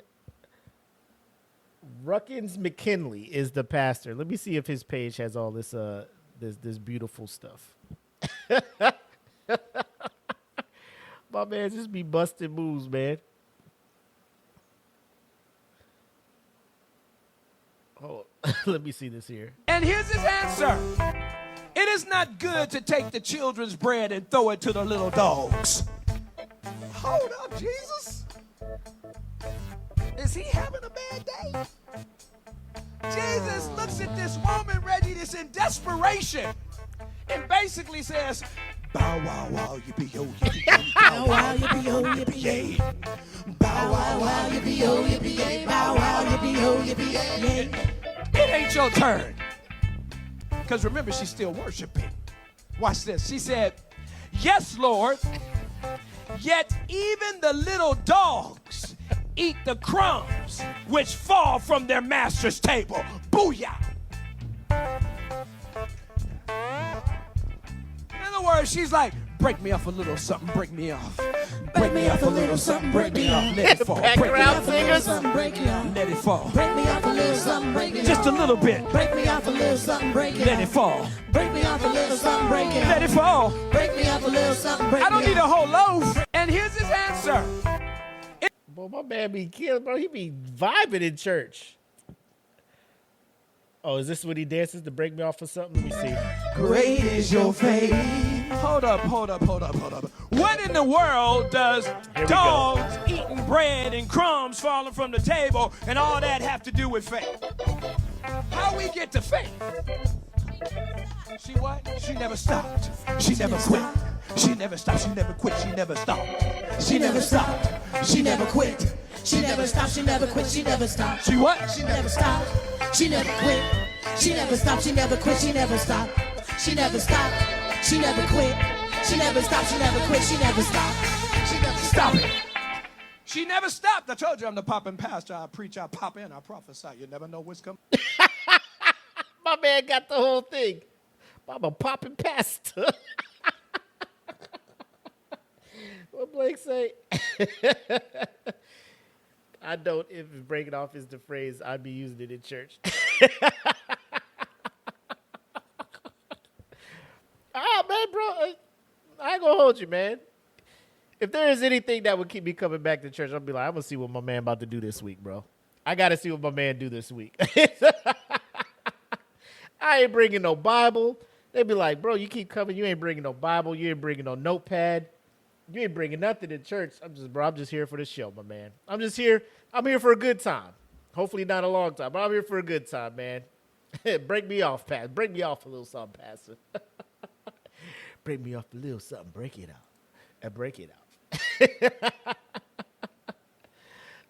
McKinley is the pastor. Let me see if his page has all this this beautiful stuff. My man just be busting moves, man. Oh, let me see this here. And here's his answer. It is not good to take the children's bread and throw it to the little dogs. Hold up, Jesus. Is he having a bad day? Jesus looks at this woman, Reggie, that's in desperation, and basically says, bow wow wow yippee yo yippee yo, bow wow yippee yo yippee yay, bow wow wow yippee yo yippee yay, bow wow yippee yo yippee yay. It ain't your turn, because remember, she's still worshiping. Watch this. She said, yes, Lord, yet even the little dogs eat the crumbs which fall from their master's table. Booyah! In other words, she's like, break me off a little something, break me off. Break me off a little something, break me off. Let it fall. Break me off a little something, break me off. Let it fall. Break me off a little something, break it off. Just a little bit. Break me off a little something, break it off. Let it fall. Break me off a little something, break it off. Let it fall. Break me off a little something, break it off. I don't need a whole loaf. And here's his answer. Boy, my man be killing, bro. He be vibing in church. Oh, is this what he dances to break me off or something? Let me see. Great is your faith. Hold up. What in the world does dogs eating bread and crumbs falling from the table and all that have to do with faith? How we get to faith? She what? She never stopped. She never quit. She never stopped. She never quit. She never stopped. She never stopped. She never quit. She never stopped. She never quit. She never stopped. She what? She never stopped. She never quit. She never stopped. She never quit. She never stopped. She never stopped. She never quit. She never stopped. She never quit. She never stopped. She never stop it. She never stopped. I told you I'm the popping pastor. I preach, I pop in, I prophesy. You never know what's coming. My man got the whole thing. I'm a popping pastor. What Blake say? I don't, if breaking off is the phrase, I'd be using it in church. Man, bro, I ain't gonna hold you, man. If there is anything that would keep me coming back to church, I'll be like, I'm gonna see what my man about to do this week, bro. I gotta see what my man do this week. I ain't bringing no Bible. They be like, bro, you keep coming, you ain't bringing no Bible, you ain't bringing no notepad, you ain't bringing nothing to church. I'm just here for the show, my man. I'm here for a good time. Hopefully not a long time, but I'm here for a good time, man. Break me off, Pastor. Break me off a little something, Pastor. Break me off a little something. Break it out. And break it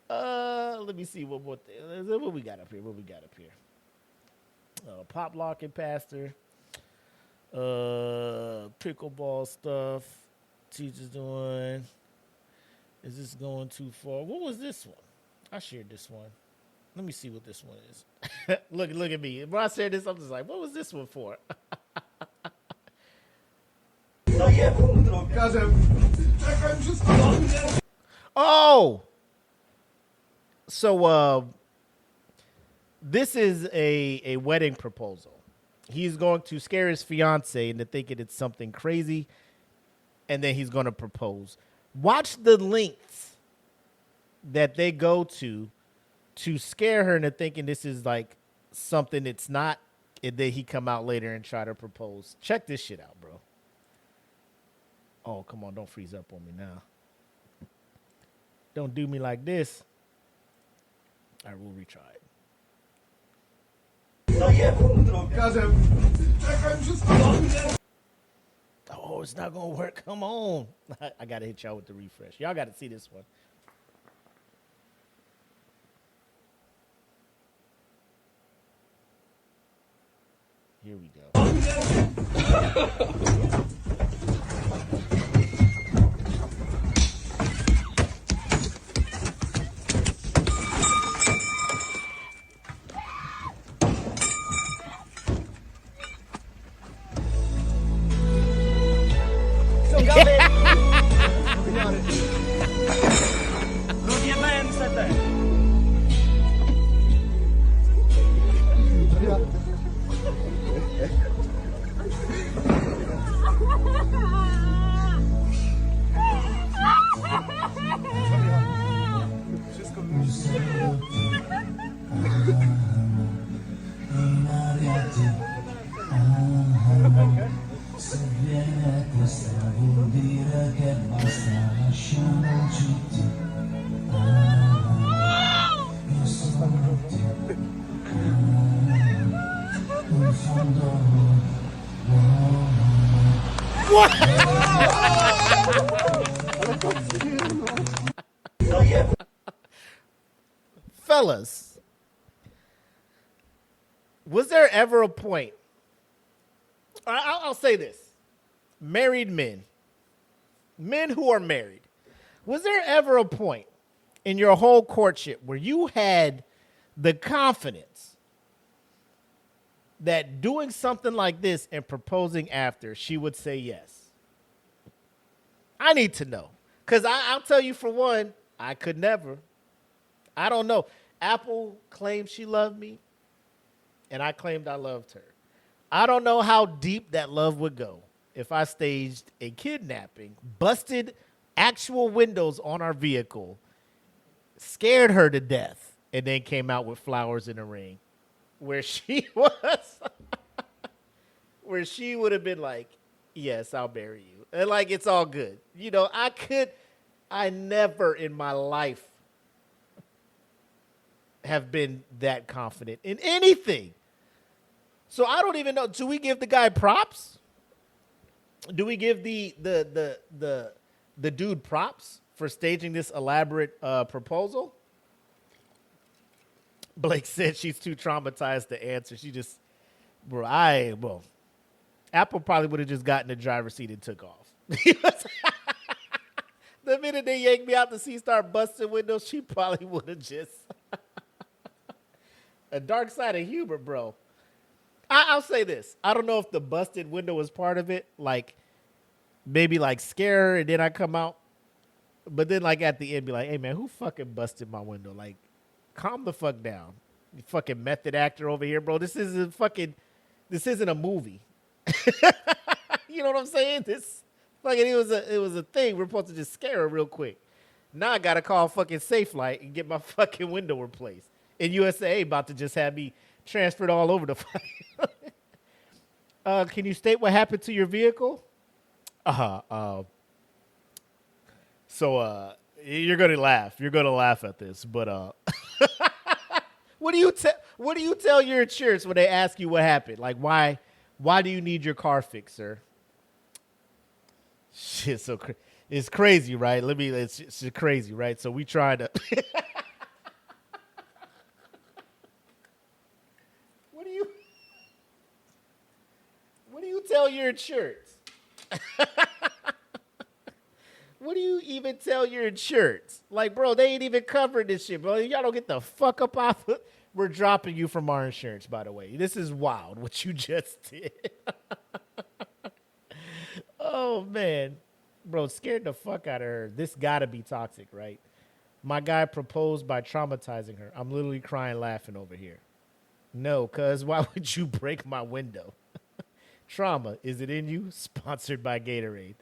out. Let me see what we got up here. Pop locking, Pastor. Pickleball stuff. Teachers doing. Is this going too far? What was this one? I shared this one. Let me see what this one is. Look at me. When I said this, I'm just like, what was this one for? Oh, so this is a wedding proposal. He's going to scare his fiance into thinking it's something crazy, and then he's going to propose. Watch the lengths that they go to scare her into thinking this is like something it's not, and then he come out later and try to propose. Check this shit out, bro. Oh, come on, don't freeze up on me now. Don't do me like this. All right, we'll retry it. Oh, it's not going to work. Come on. I got to hit y'all with the refresh. Y'all got to see this one. Here we go. Fellas, was there ever a point? I'll say this. Married men who are married, was there ever a point in your whole courtship where you had the confidence that doing something like this and proposing after, she would say yes? I need to know. Because I'll tell you, for one, I could never. I don't know. Apple claimed she loved me, and I claimed I loved her. I don't know how deep that love would go if I staged a kidnapping, busted actual windows on our vehicle, scared her to death, and then came out with flowers in a ring, where she was, where she would have been like, yes, I'll marry you. And like, it's all good. You know, I never in my life have been that confident in anything. So I don't even know. Do we give the guy props? Do we give the dude props for staging this elaborate proposal? Blake said she's too traumatized to answer. She just, Apple probably would have just gotten the driver's seat and took off. The minute they yanked me out the seat, start busting windows, she probably would have just. A dark side of humor, bro. I'll say this. I don't know if the busted window was part of it. Like, maybe like scare her and then I come out. But then like at the end be like, hey man, who fucking busted my window? Like, calm the fuck down. You fucking method actor over here, bro. This isn't a movie. You know what I'm saying? It was a thing. We're supposed to just scare her real quick. Now I gotta call fucking Safelight and get my fucking window replaced. And USA about to just have me transferred all over the fucking. Can you state what happened to your vehicle? So you're gonna laugh. You're gonna laugh at this, but what do you tell your insurance when they ask you what happened? Like, why do you need your car fixed, sir? Shit, it's crazy, right? It's crazy, right? So we tried to. What do you tell your insurance? What do you even tell your insurance? Like, bro, they ain't even covered this shit, bro. Y'all don't get the fuck up off it. We're dropping you from our insurance, by the way. This is wild, what you just did. Oh, man. Bro, scared the fuck out of her. This gotta be toxic, right? My guy proposed by traumatizing her. I'm literally crying laughing over here. No, cuz why would you break my window? Trauma, is it in you? Sponsored by Gatorade.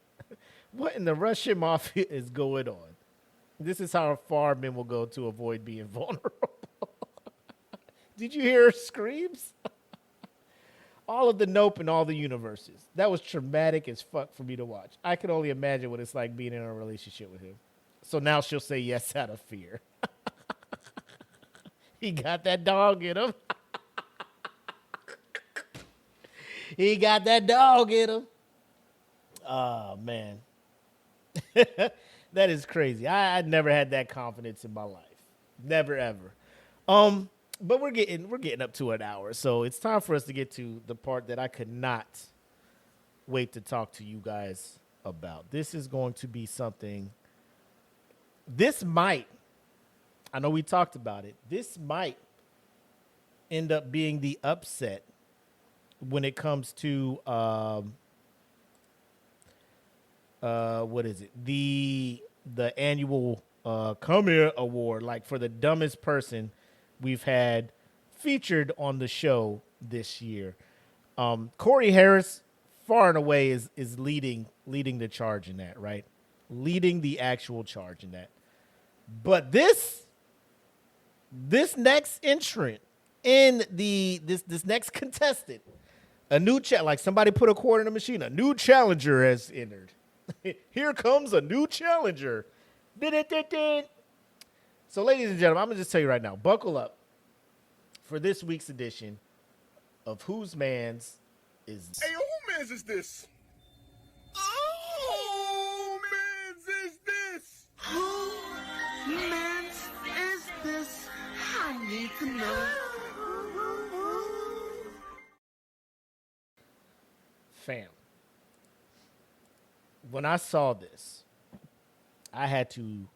What in the Russian mafia is going on? This is how far men will go to avoid being vulnerable. Did you hear her screams? All of the Nope and all the universes. That was traumatic as fuck for me to watch. I can only imagine what it's like being in a relationship with him. So now she'll say yes out of fear. He got that dog in him. He got that dog in him. Oh, man. That is crazy. I never had that confidence in my life. Never, ever. But we're getting up to an hour, so it's time for us to get to the part that I could not wait to talk to you guys about. This is going to be something. This might, I know we talked about it, this might end up being the upset when it comes to what is it? The annual Come Here Award, like for the dumbest person we've had featured on the show this year. Corey Harris, far and away, is leading the charge in that, right? Leading the actual charge in that. But this next entrant in this next contestant, a new like somebody put a quarter in the machine, a new challenger has entered. Here comes a new challenger. Din-din-din-din. So, ladies and gentlemen, I'm going to just tell you right now, buckle up for this week's edition of Whose Man's Is Hey, who man's is this? Oh, man's is this? Who man's is this? I need to know. Fam. When I saw this, I had to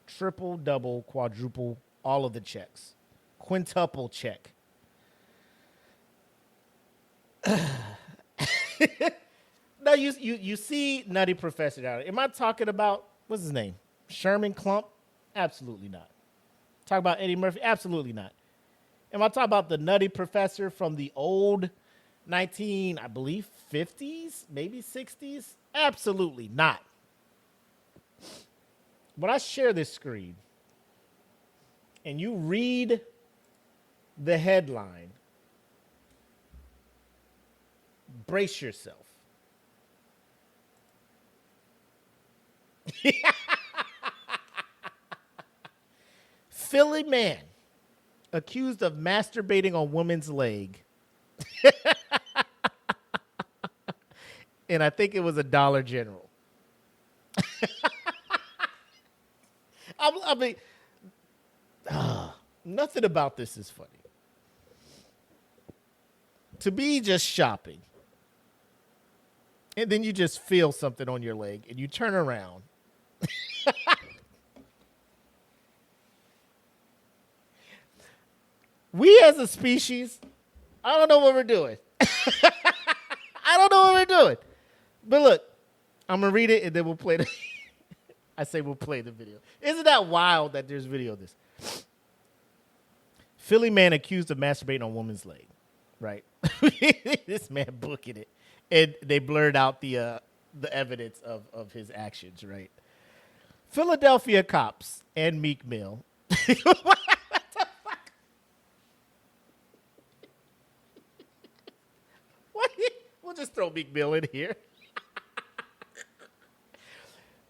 triple, double, quadruple all of the checks. Quintuple check. Now you see Nutty Professor down there. Am I talking about, what's his name? Sherman Klump? Absolutely not. Talk about Eddie Murphy? Absolutely not. Am I talking about the Nutty Professor from the old 19, I believe, 50s, maybe 60s? Absolutely not. When I share this screen and you read the headline, brace yourself. Philly man accused of masturbating on woman's leg. And I think it was a Dollar General. I mean, nothing about this is funny. To be just shopping, and then you just feel something on your leg, and you turn around. We as a species, I don't know what we're doing. I don't know what we're doing. But look, I'm going to read it, and then we'll play the... I say we'll play the video. Isn't that wild that there's video of this? Philly man accused of masturbating on woman's leg. Right? This man booking it. And they blurred out the evidence of his actions, right? Philadelphia cops and Meek Mill. What the fuck? What? We'll just throw Meek Mill in here.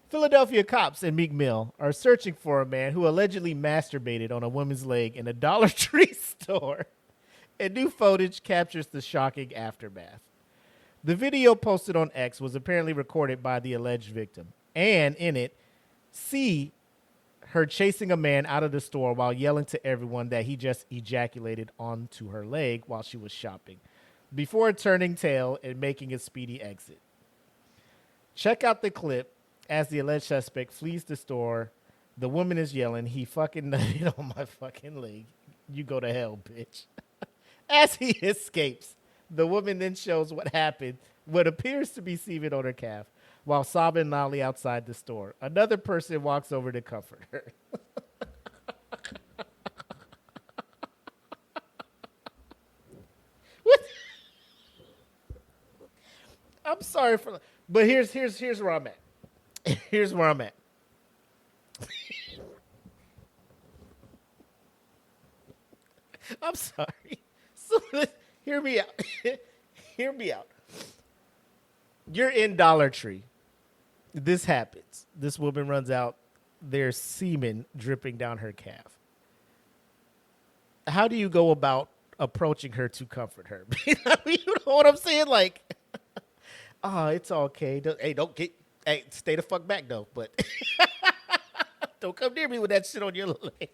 Philadelphia cops and Meek Mill are searching for a man who allegedly masturbated on a woman's leg in a Dollar Tree store. And new footage captures the shocking aftermath. The video posted on X was apparently recorded by the alleged victim. And in it, see her chasing a man out of the store while yelling to everyone that he just ejaculated onto her leg while she was shopping, before turning tail and making a speedy exit. Check out the clip as the alleged suspect flees the store. The woman is yelling, "He fucking nutted on my fucking leg. You go to hell, bitch." As he escapes, the woman then shows what happened, what appears to be semen on her calf, while sobbing loudly outside the store. Another person walks over to comfort her. What? I'm sorry for, but here's where I'm at. Here's where I'm at. I'm sorry. So hear me out. Hear me out. You're in Dollar Tree. This happens. This woman runs out. There's semen dripping down her calf. How do you go about approaching her to comfort her? I mean, you know what I'm saying? Like, oh, it's okay. Hey, stay the fuck back though. But don't come near me with that shit on your leg.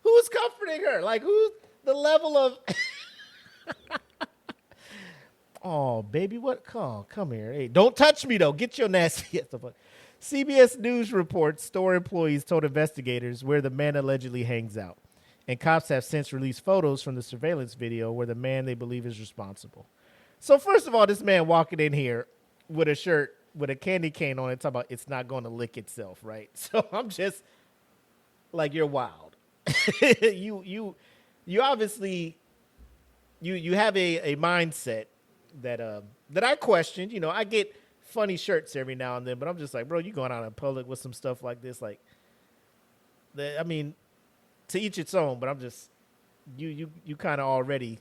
Who's comforting her? Like, who's the level of... Oh, baby, what? Come here. Hey, don't touch me, though. Get your nasty... CBS News reports store employees told investigators where the man allegedly hangs out. And cops have since released photos from the surveillance video where the man they believe is responsible. So, first of all, this man walking in here with a shirt with a candy cane on it, talking about it's not going to lick itself, right? So, I'm just... Like, you're wild. You obviously you have a mindset that I question. You know, I get funny shirts every now and then, but I'm just like, bro, you going out in public with some stuff like this, like, I mean, to each its own. But I'm just you kind of already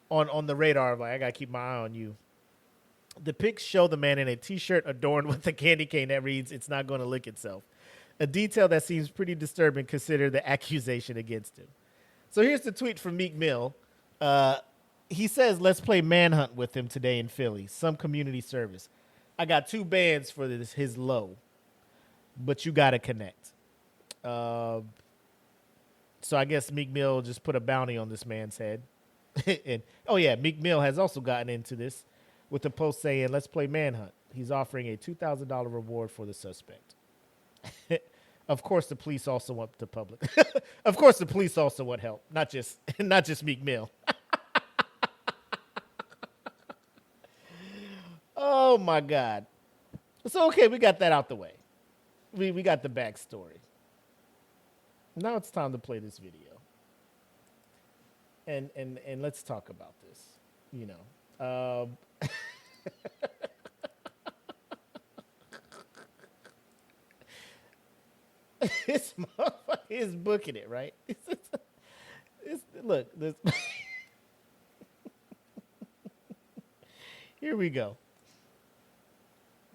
on the radar of like, I gotta keep my eye on you. The pics show the man in a T-shirt adorned with a candy cane that reads, "It's not going to lick itself." A detail that seems pretty disturbing considering the accusation against him. So here's the tweet from Meek Mill. He says, "Let's play Manhunt with him today in Philly. Some community service. I got 2 bands for this, his low, but you got to connect." So I guess Meek Mill just put a bounty on this man's head. And oh yeah, Meek Mill has also gotten into this with a post saying, "Let's play Manhunt." He's offering a $2,000 reward for the suspect. Of course, the police also want the public. Of course, the police also want help, not just Meek Mill. Oh my God! So okay, we got that out the way. We got the backstory. Now it's time to play this video. And let's talk about this. You know. This motherfucker is booking it, right? Look, this. Here we go.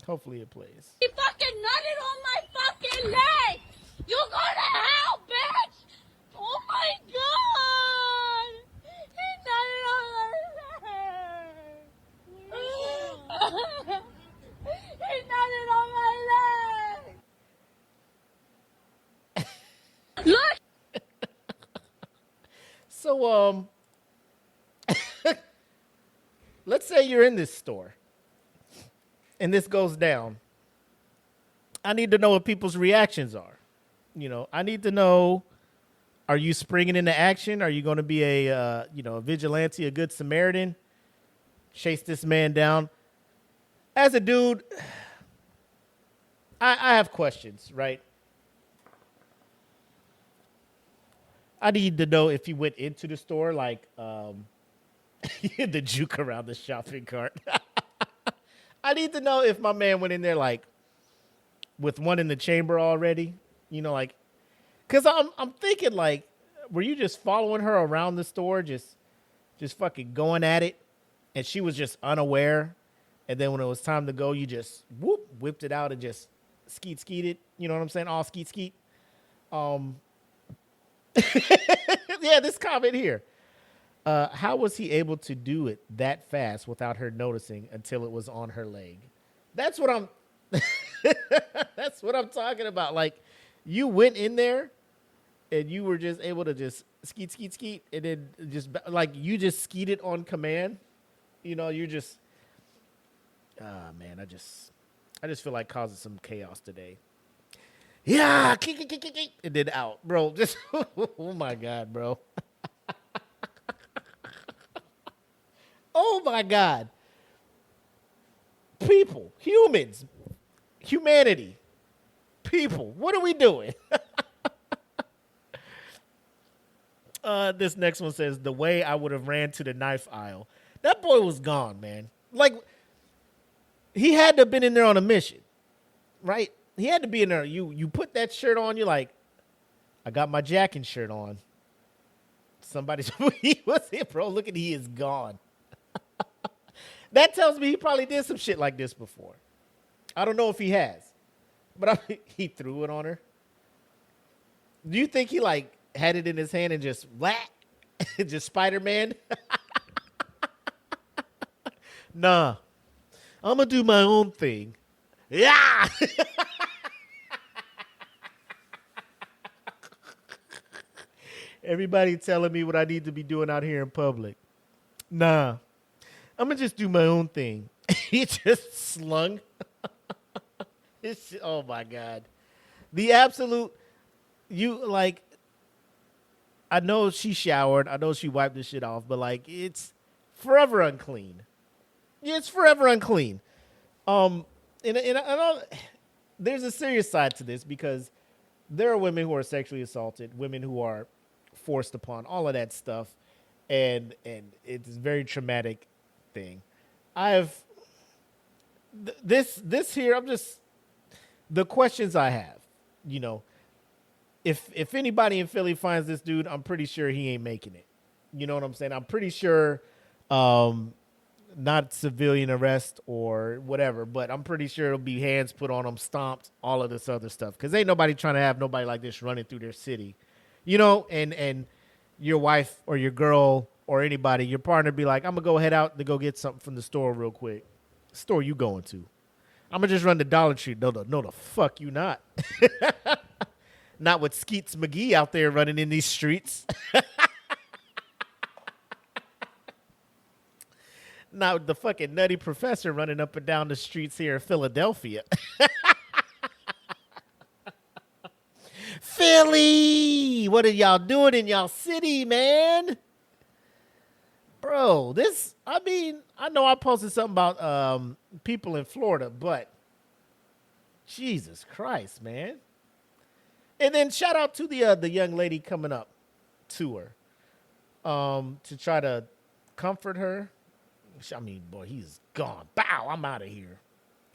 Hopefully it plays. He fucking nutted on my fucking leg! You go to hell, bitch! Oh my god! He nutted on my leg! He nutted on my leg! Look! So, let's say you're in this store and this goes down. I need to know what people's reactions are. You know, I need to know, are you springing into action? Are you going to be a vigilante, a good Samaritan? Chase this man down? As a dude, I have questions, right? I need to know if he went into the store, like, he had the juke around the shopping cart. I need to know if my man went in there, like, with one in the chamber already. You know, like, because I'm thinking, like, were you just following her around the store, just fucking going at it, and she was just unaware, and then when it was time to go, you just, whipped it out and just skeeted, you know what I'm saying? All skeet. Yeah, this comment here. How was he able to do it that fast without her noticing until it was on her leg? That's what I'm that's what I'm talking about. Like, you went in there and you were just able to just skeet, and then just like you just skeeted on command. You know, you're just man, I just feel like causing some chaos today. Yeah, and then out, bro. Just oh my God, bro. Oh my God. People, humans, humanity, people, what are we doing? This next one says, "The way I would have ran to the knife aisle." That boy was gone, man. Like, he had to have been in there on a mission, right? He had to be in there. You put that shirt on, you're like, I got my Jack and shirt on. Somebody's, he was here, bro. Look at, he is gone. That tells me he probably did some shit like this before. I don't know if he has, but he threw it on her. Do you think he like had it in his hand and just whack, just Spider-Man? Nah, I'm gonna do my own thing. Yeah. Everybody telling me what I need to be doing out here in public. Nah, I'm gonna just do my own thing. He just slung. Oh my God. The absolute, I know she showered. I know she wiped this shit off, but like, it's forever unclean. Yeah, it's forever unclean. And there's a serious side to this because there are women who are sexually assaulted, women who are forced upon, all of that stuff, and it's a very traumatic thing. This here, I'm just, the questions I have, you know, if anybody in Philly finds this dude, I'm pretty sure he ain't making it. You know what I'm saying? I'm pretty sure not civilian arrest or whatever, but I'm pretty sure it'll be hands put on them, stomped, all of this other stuff. Because ain't nobody trying to have nobody like this running through their city. You know, and your wife or your girl or anybody, your partner be like, I'm going to go head out to go get something from the store real quick. Store you going to? I'm going to just run to Dollar Tree. No, the fuck you not. Not with Skeets McGhee out there running in these streets. Not with the fucking nutty professor running up and down the streets here in Philadelphia. Philly, what are y'all doing in y'all city, man? Bro, I know I posted something about people in Florida, but Jesus Christ, man. And then shout out to the young lady coming up to her to try to comfort her. I mean, boy, he's gone. Bow, I'm out of here.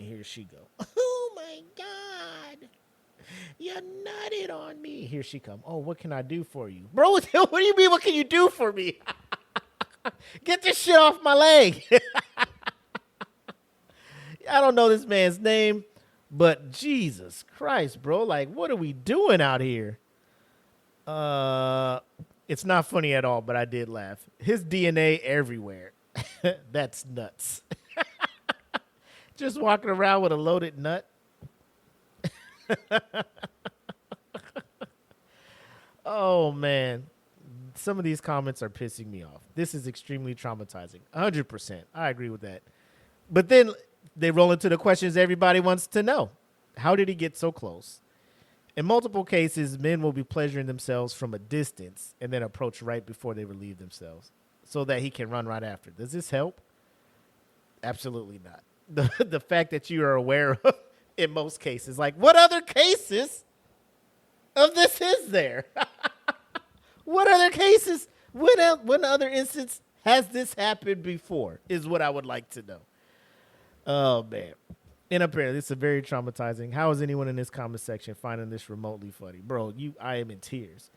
And here she go. Oh, my God. You nutted on me. Here she come. Oh, what can I do for you? Bro, what do you mean, what can you do for me? Get this shit off my leg. I don't know this man's name, but Jesus Christ, bro. Like, what are we doing out here? It's not funny at all, but I did laugh. His DNA everywhere. That's nuts. Just walking around with a loaded nut. Oh, man. Some of these comments are pissing me off. This is extremely traumatizing. 100%. I agree with that. But then they roll into the questions everybody wants to know. How did he get so close? In multiple cases, men will be pleasuring themselves from a distance and then approach right before they relieve themselves so that he can run right after. Does this help? Absolutely not. The fact that you are aware of in most cases. Like, what other cases of this is there? What other cases? When other instance has this happened before is what I would like to know. Oh, man. And apparently, it's a very traumatizing. How is anyone in this comment section finding this remotely funny? Bro, I am in tears.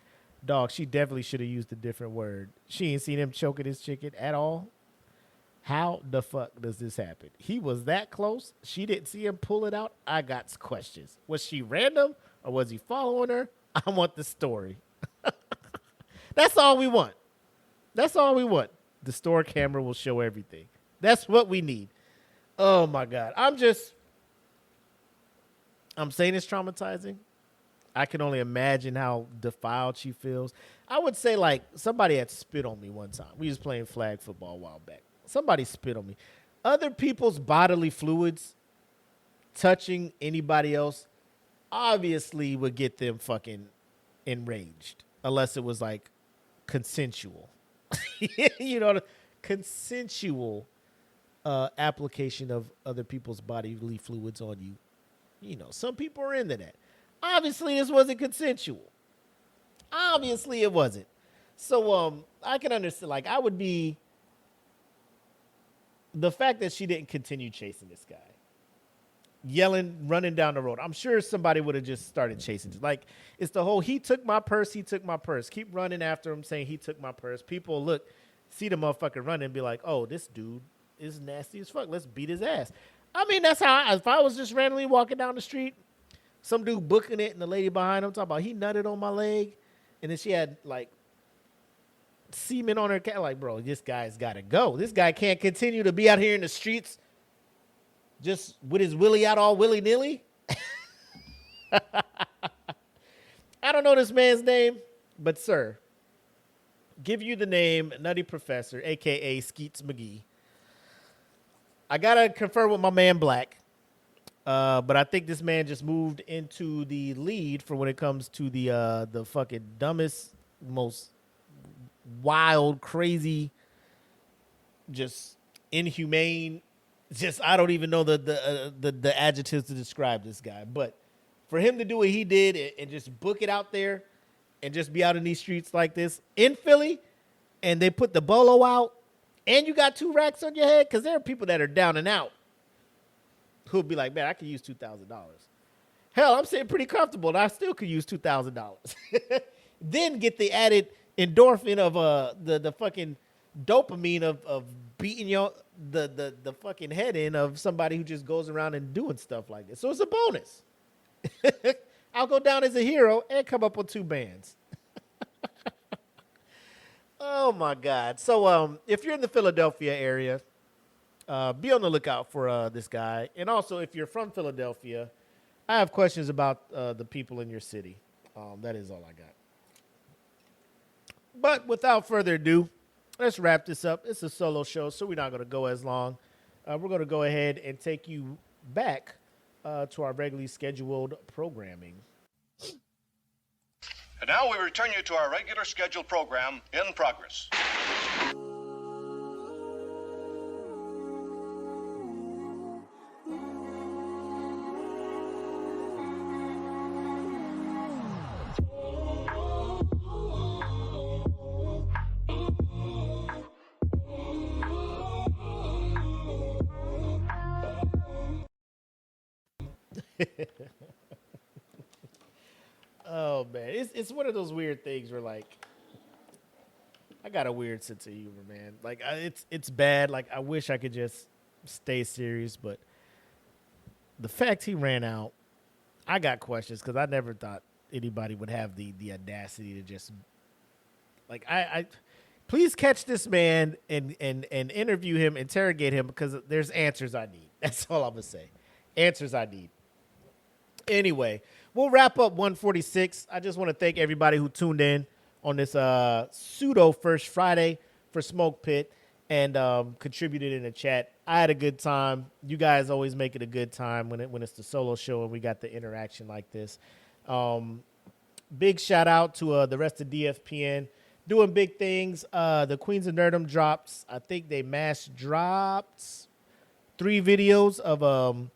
Dog, she definitely should have used a different word. She ain't seen him choking his chicken at all. How the fuck does this happen? He was that close. She didn't see him pull it out. I got questions. Was she random or was he following her? I want the story. That's all we want. That's all we want. The store camera will show everything. That's what we need. Oh, my God. I'm saying it's traumatizing. I can only imagine how defiled she feels. I would say, like, somebody had spit on me one time. We was playing flag football a while back. Somebody spit on me. Other people's bodily fluids touching anybody else obviously would get them fucking enraged. Unless it was, like, consensual. You know, consensual application of other people's bodily fluids on you. You know, some people are into that. Obviously, this wasn't consensual. Obviously, it wasn't. So, I can understand. Like, I would be... The fact that she didn't continue chasing this guy. Yelling, running down the road. I'm sure somebody would have just started chasing. Like, it's the whole, he took my purse, he took my purse. Keep running after him saying he took my purse. People look, see the motherfucker running and be like, oh, this dude is nasty as fuck. Let's beat his ass. I mean, that's how, if I was just randomly walking down the street, some dude booking it and the lady behind him talking about he nutted on my leg. And then she had, like, semen on her cat. Like, bro, this guy's got to go. This guy can't continue to be out here in the streets just with his willy out all willy-nilly. I don't know this man's name, but, sir, give you the name Nutty Professor, a.k.a. Skeets McGhee. I got to confer with my man Black, but I think this man just moved into the lead for when it comes to the fucking dumbest, most wild, crazy, just inhumane, just I don't even know the adjectives to describe this guy. But for him to do what he did and just book it out there and just be out in these streets like this in Philly, and they put the bolo out, and you got 2 racks on your head, because there are people that are down and out who'll be like, man, I could use $2,000. Hell, I'm sitting pretty comfortable, and I still could use $2,000. Then get the added endorphin of the fucking dopamine of beating the fucking head in of somebody who just goes around and doing stuff like this. So it's a bonus. I'll go down as a hero and come up with 2 bands. Oh my God. So if you're in the Philadelphia area, be on the lookout for this guy. And also, if you're from Philadelphia, I have questions about the people in your city. That is all I got. But without further ado, let's wrap this up. It's a solo show, so we're not going to go as long. We're going to go ahead and take you back to our regularly scheduled programming. And now we return you to our regular scheduled program in progress. Oh man, it's one of those weird things where like I got a weird sense of humor, man. Like it's bad. Like I wish I could just stay serious, but the fact he ran out, I got questions because I never thought anybody would have the audacity to just like I please catch this man and interview him, interrogate him because there's answers I need. That's all I'm gonna say. Answers I need. Anyway, we'll wrap up 146. I just want to thank everybody who tuned in on this pseudo First Friday for Smoke Pit and contributed in the chat. I had a good time. You guys always make it a good time when it's the solo show and we got the interaction like this. Big shout out to the rest of DFPN doing big things. The Queens of Nerdom drops. I think they mass dropped 3 videos of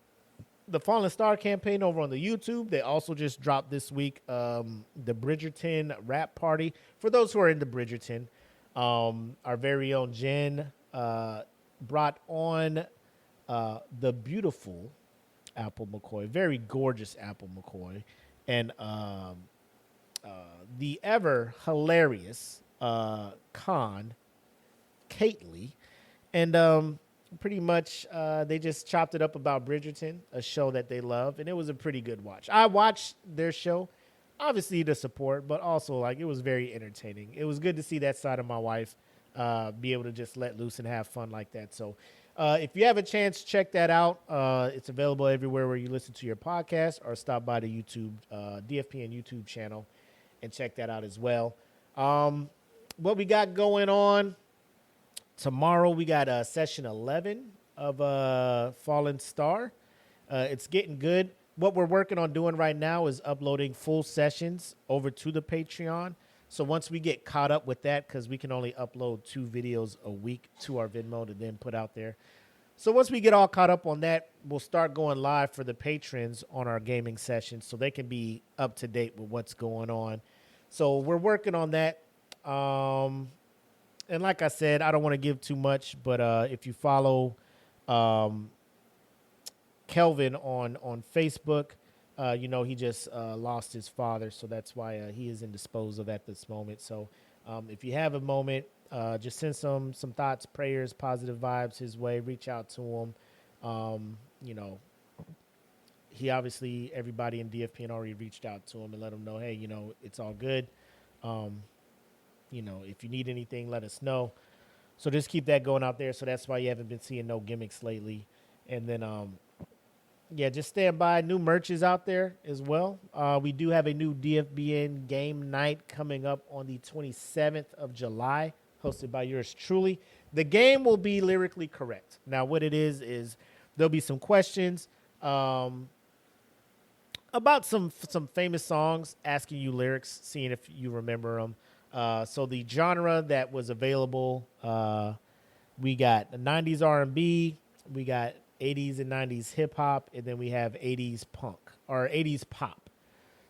the Fallen Star campaign over on the YouTube. They also just dropped this week the Bridgerton rap party. For those who are into Bridgerton, our very own Jen brought on the beautiful Apple McCoy, very gorgeous Apple McCoy, and the ever hilarious Khan Kately, and pretty much they just chopped it up about Bridgerton, a show that they love, and it was a pretty good watch. I watched their show, obviously to support, but also like it was very entertaining. It was good to see that side of my wife be able to just let loose and have fun like that. So if you have a chance, check that out. It's available everywhere where you listen to your podcast, or stop by the YouTube DFPN YouTube channel and check that out as well. What we got going on tomorrow, we got session 11 of Fallen Star. It's getting good. What we're working on doing right now is uploading full sessions over to the Patreon. So once we get caught up with that, because we can only upload 2 videos a week to our Venmo to then put out there. So once we get all caught up on that, we'll start going live for the patrons on our gaming sessions so they can be up to date with what's going on. So we're working on that. And like I said, I don't want to give too much, but if you follow Kelvin on Facebook, you know he just lost his father, so that's why he is indisposed of at this moment. So if you have a moment, just send some thoughts, prayers, positive vibes his way. Reach out to him. You know, he obviously, everybody in DFPN already reached out to him and let him know, hey, you know, it's all good. You know, if you need anything, let us know. So just keep that going out there. So that's why you haven't been seeing no gimmicks lately. And then, yeah, just stand by. New merch is out there as well. We do have a new DFBN game night coming up on the 27th of July, hosted by yours truly. The game will be lyrically correct. Now, what it is there'll be some questions about some famous songs, asking you lyrics, seeing if you remember them. So the genre that was available, we got 90s R&B, we got 80s and 90s hip hop, and then we have 80s punk or 80s pop.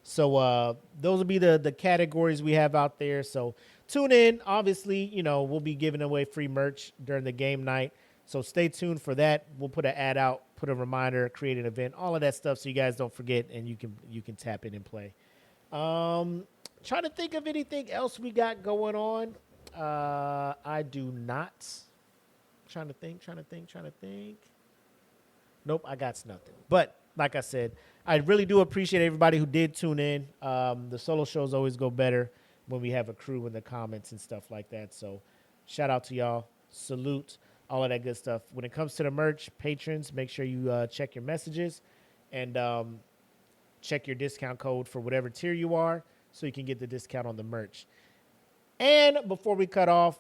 So those will be the categories we have out there. So tune in. Obviously, you know, we'll be giving away free merch during the game night. So stay tuned for that. We'll put an ad out, put a reminder, create an event, all of that stuff, so you guys don't forget and you can tap in and play. Trying to think of anything else we got going on. I do not. Trying to think. Nope, I got nothing. But like I said, I really do appreciate everybody who did tune in. The solo shows always go better when we have a crew in the comments and stuff like that. So shout out to y'all. Salute. All of that good stuff. When it comes to the merch, patrons, make sure you check your messages and check your discount code for whatever tier you are so you can get the discount on the merch. And before we cut off,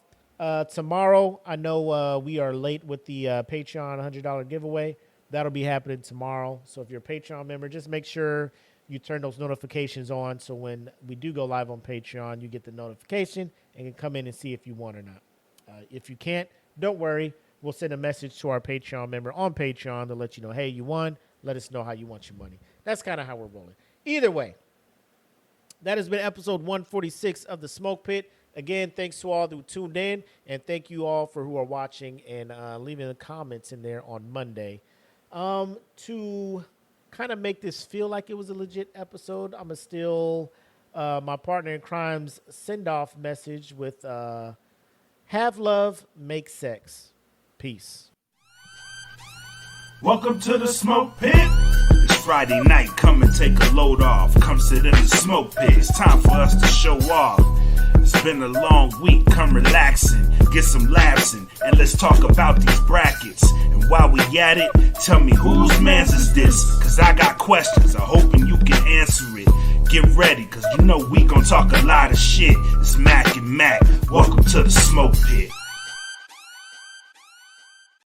tomorrow, I know we are late with the Patreon $100 giveaway. That'll be happening tomorrow. So if you're a Patreon member, just make sure you turn those notifications on so when we do go live on Patreon, you get the notification and can come in and see if you won or not. If you can't, don't worry. We'll send a message to our Patreon member on Patreon to let you know, hey, you won. Let us know how you want your money. That's kind of how we're rolling. Either way, that has been episode 146 of The Smoke Pit. Again, thanks to all who tuned in, and thank you all for who are watching and leaving the comments in there on Monday. To kind of make this feel like it was a legit episode, I'm going to steal my partner in crime's send-off message with have love, make sex. Peace. Welcome to the Smoke Pit. It's Friday night, come and take a load off. Come sit in the smoke pit, it's time for us to show off. It's been a long week, come relaxing, get some laughs in, and let's talk about these brackets. And while we at it, tell me whose man's is this? Cause I got questions, I'm hoping you can answer it. Get ready, cause you know we gon' talk a lot of shit. It's Mac and Mac, welcome to the Smoke Pit.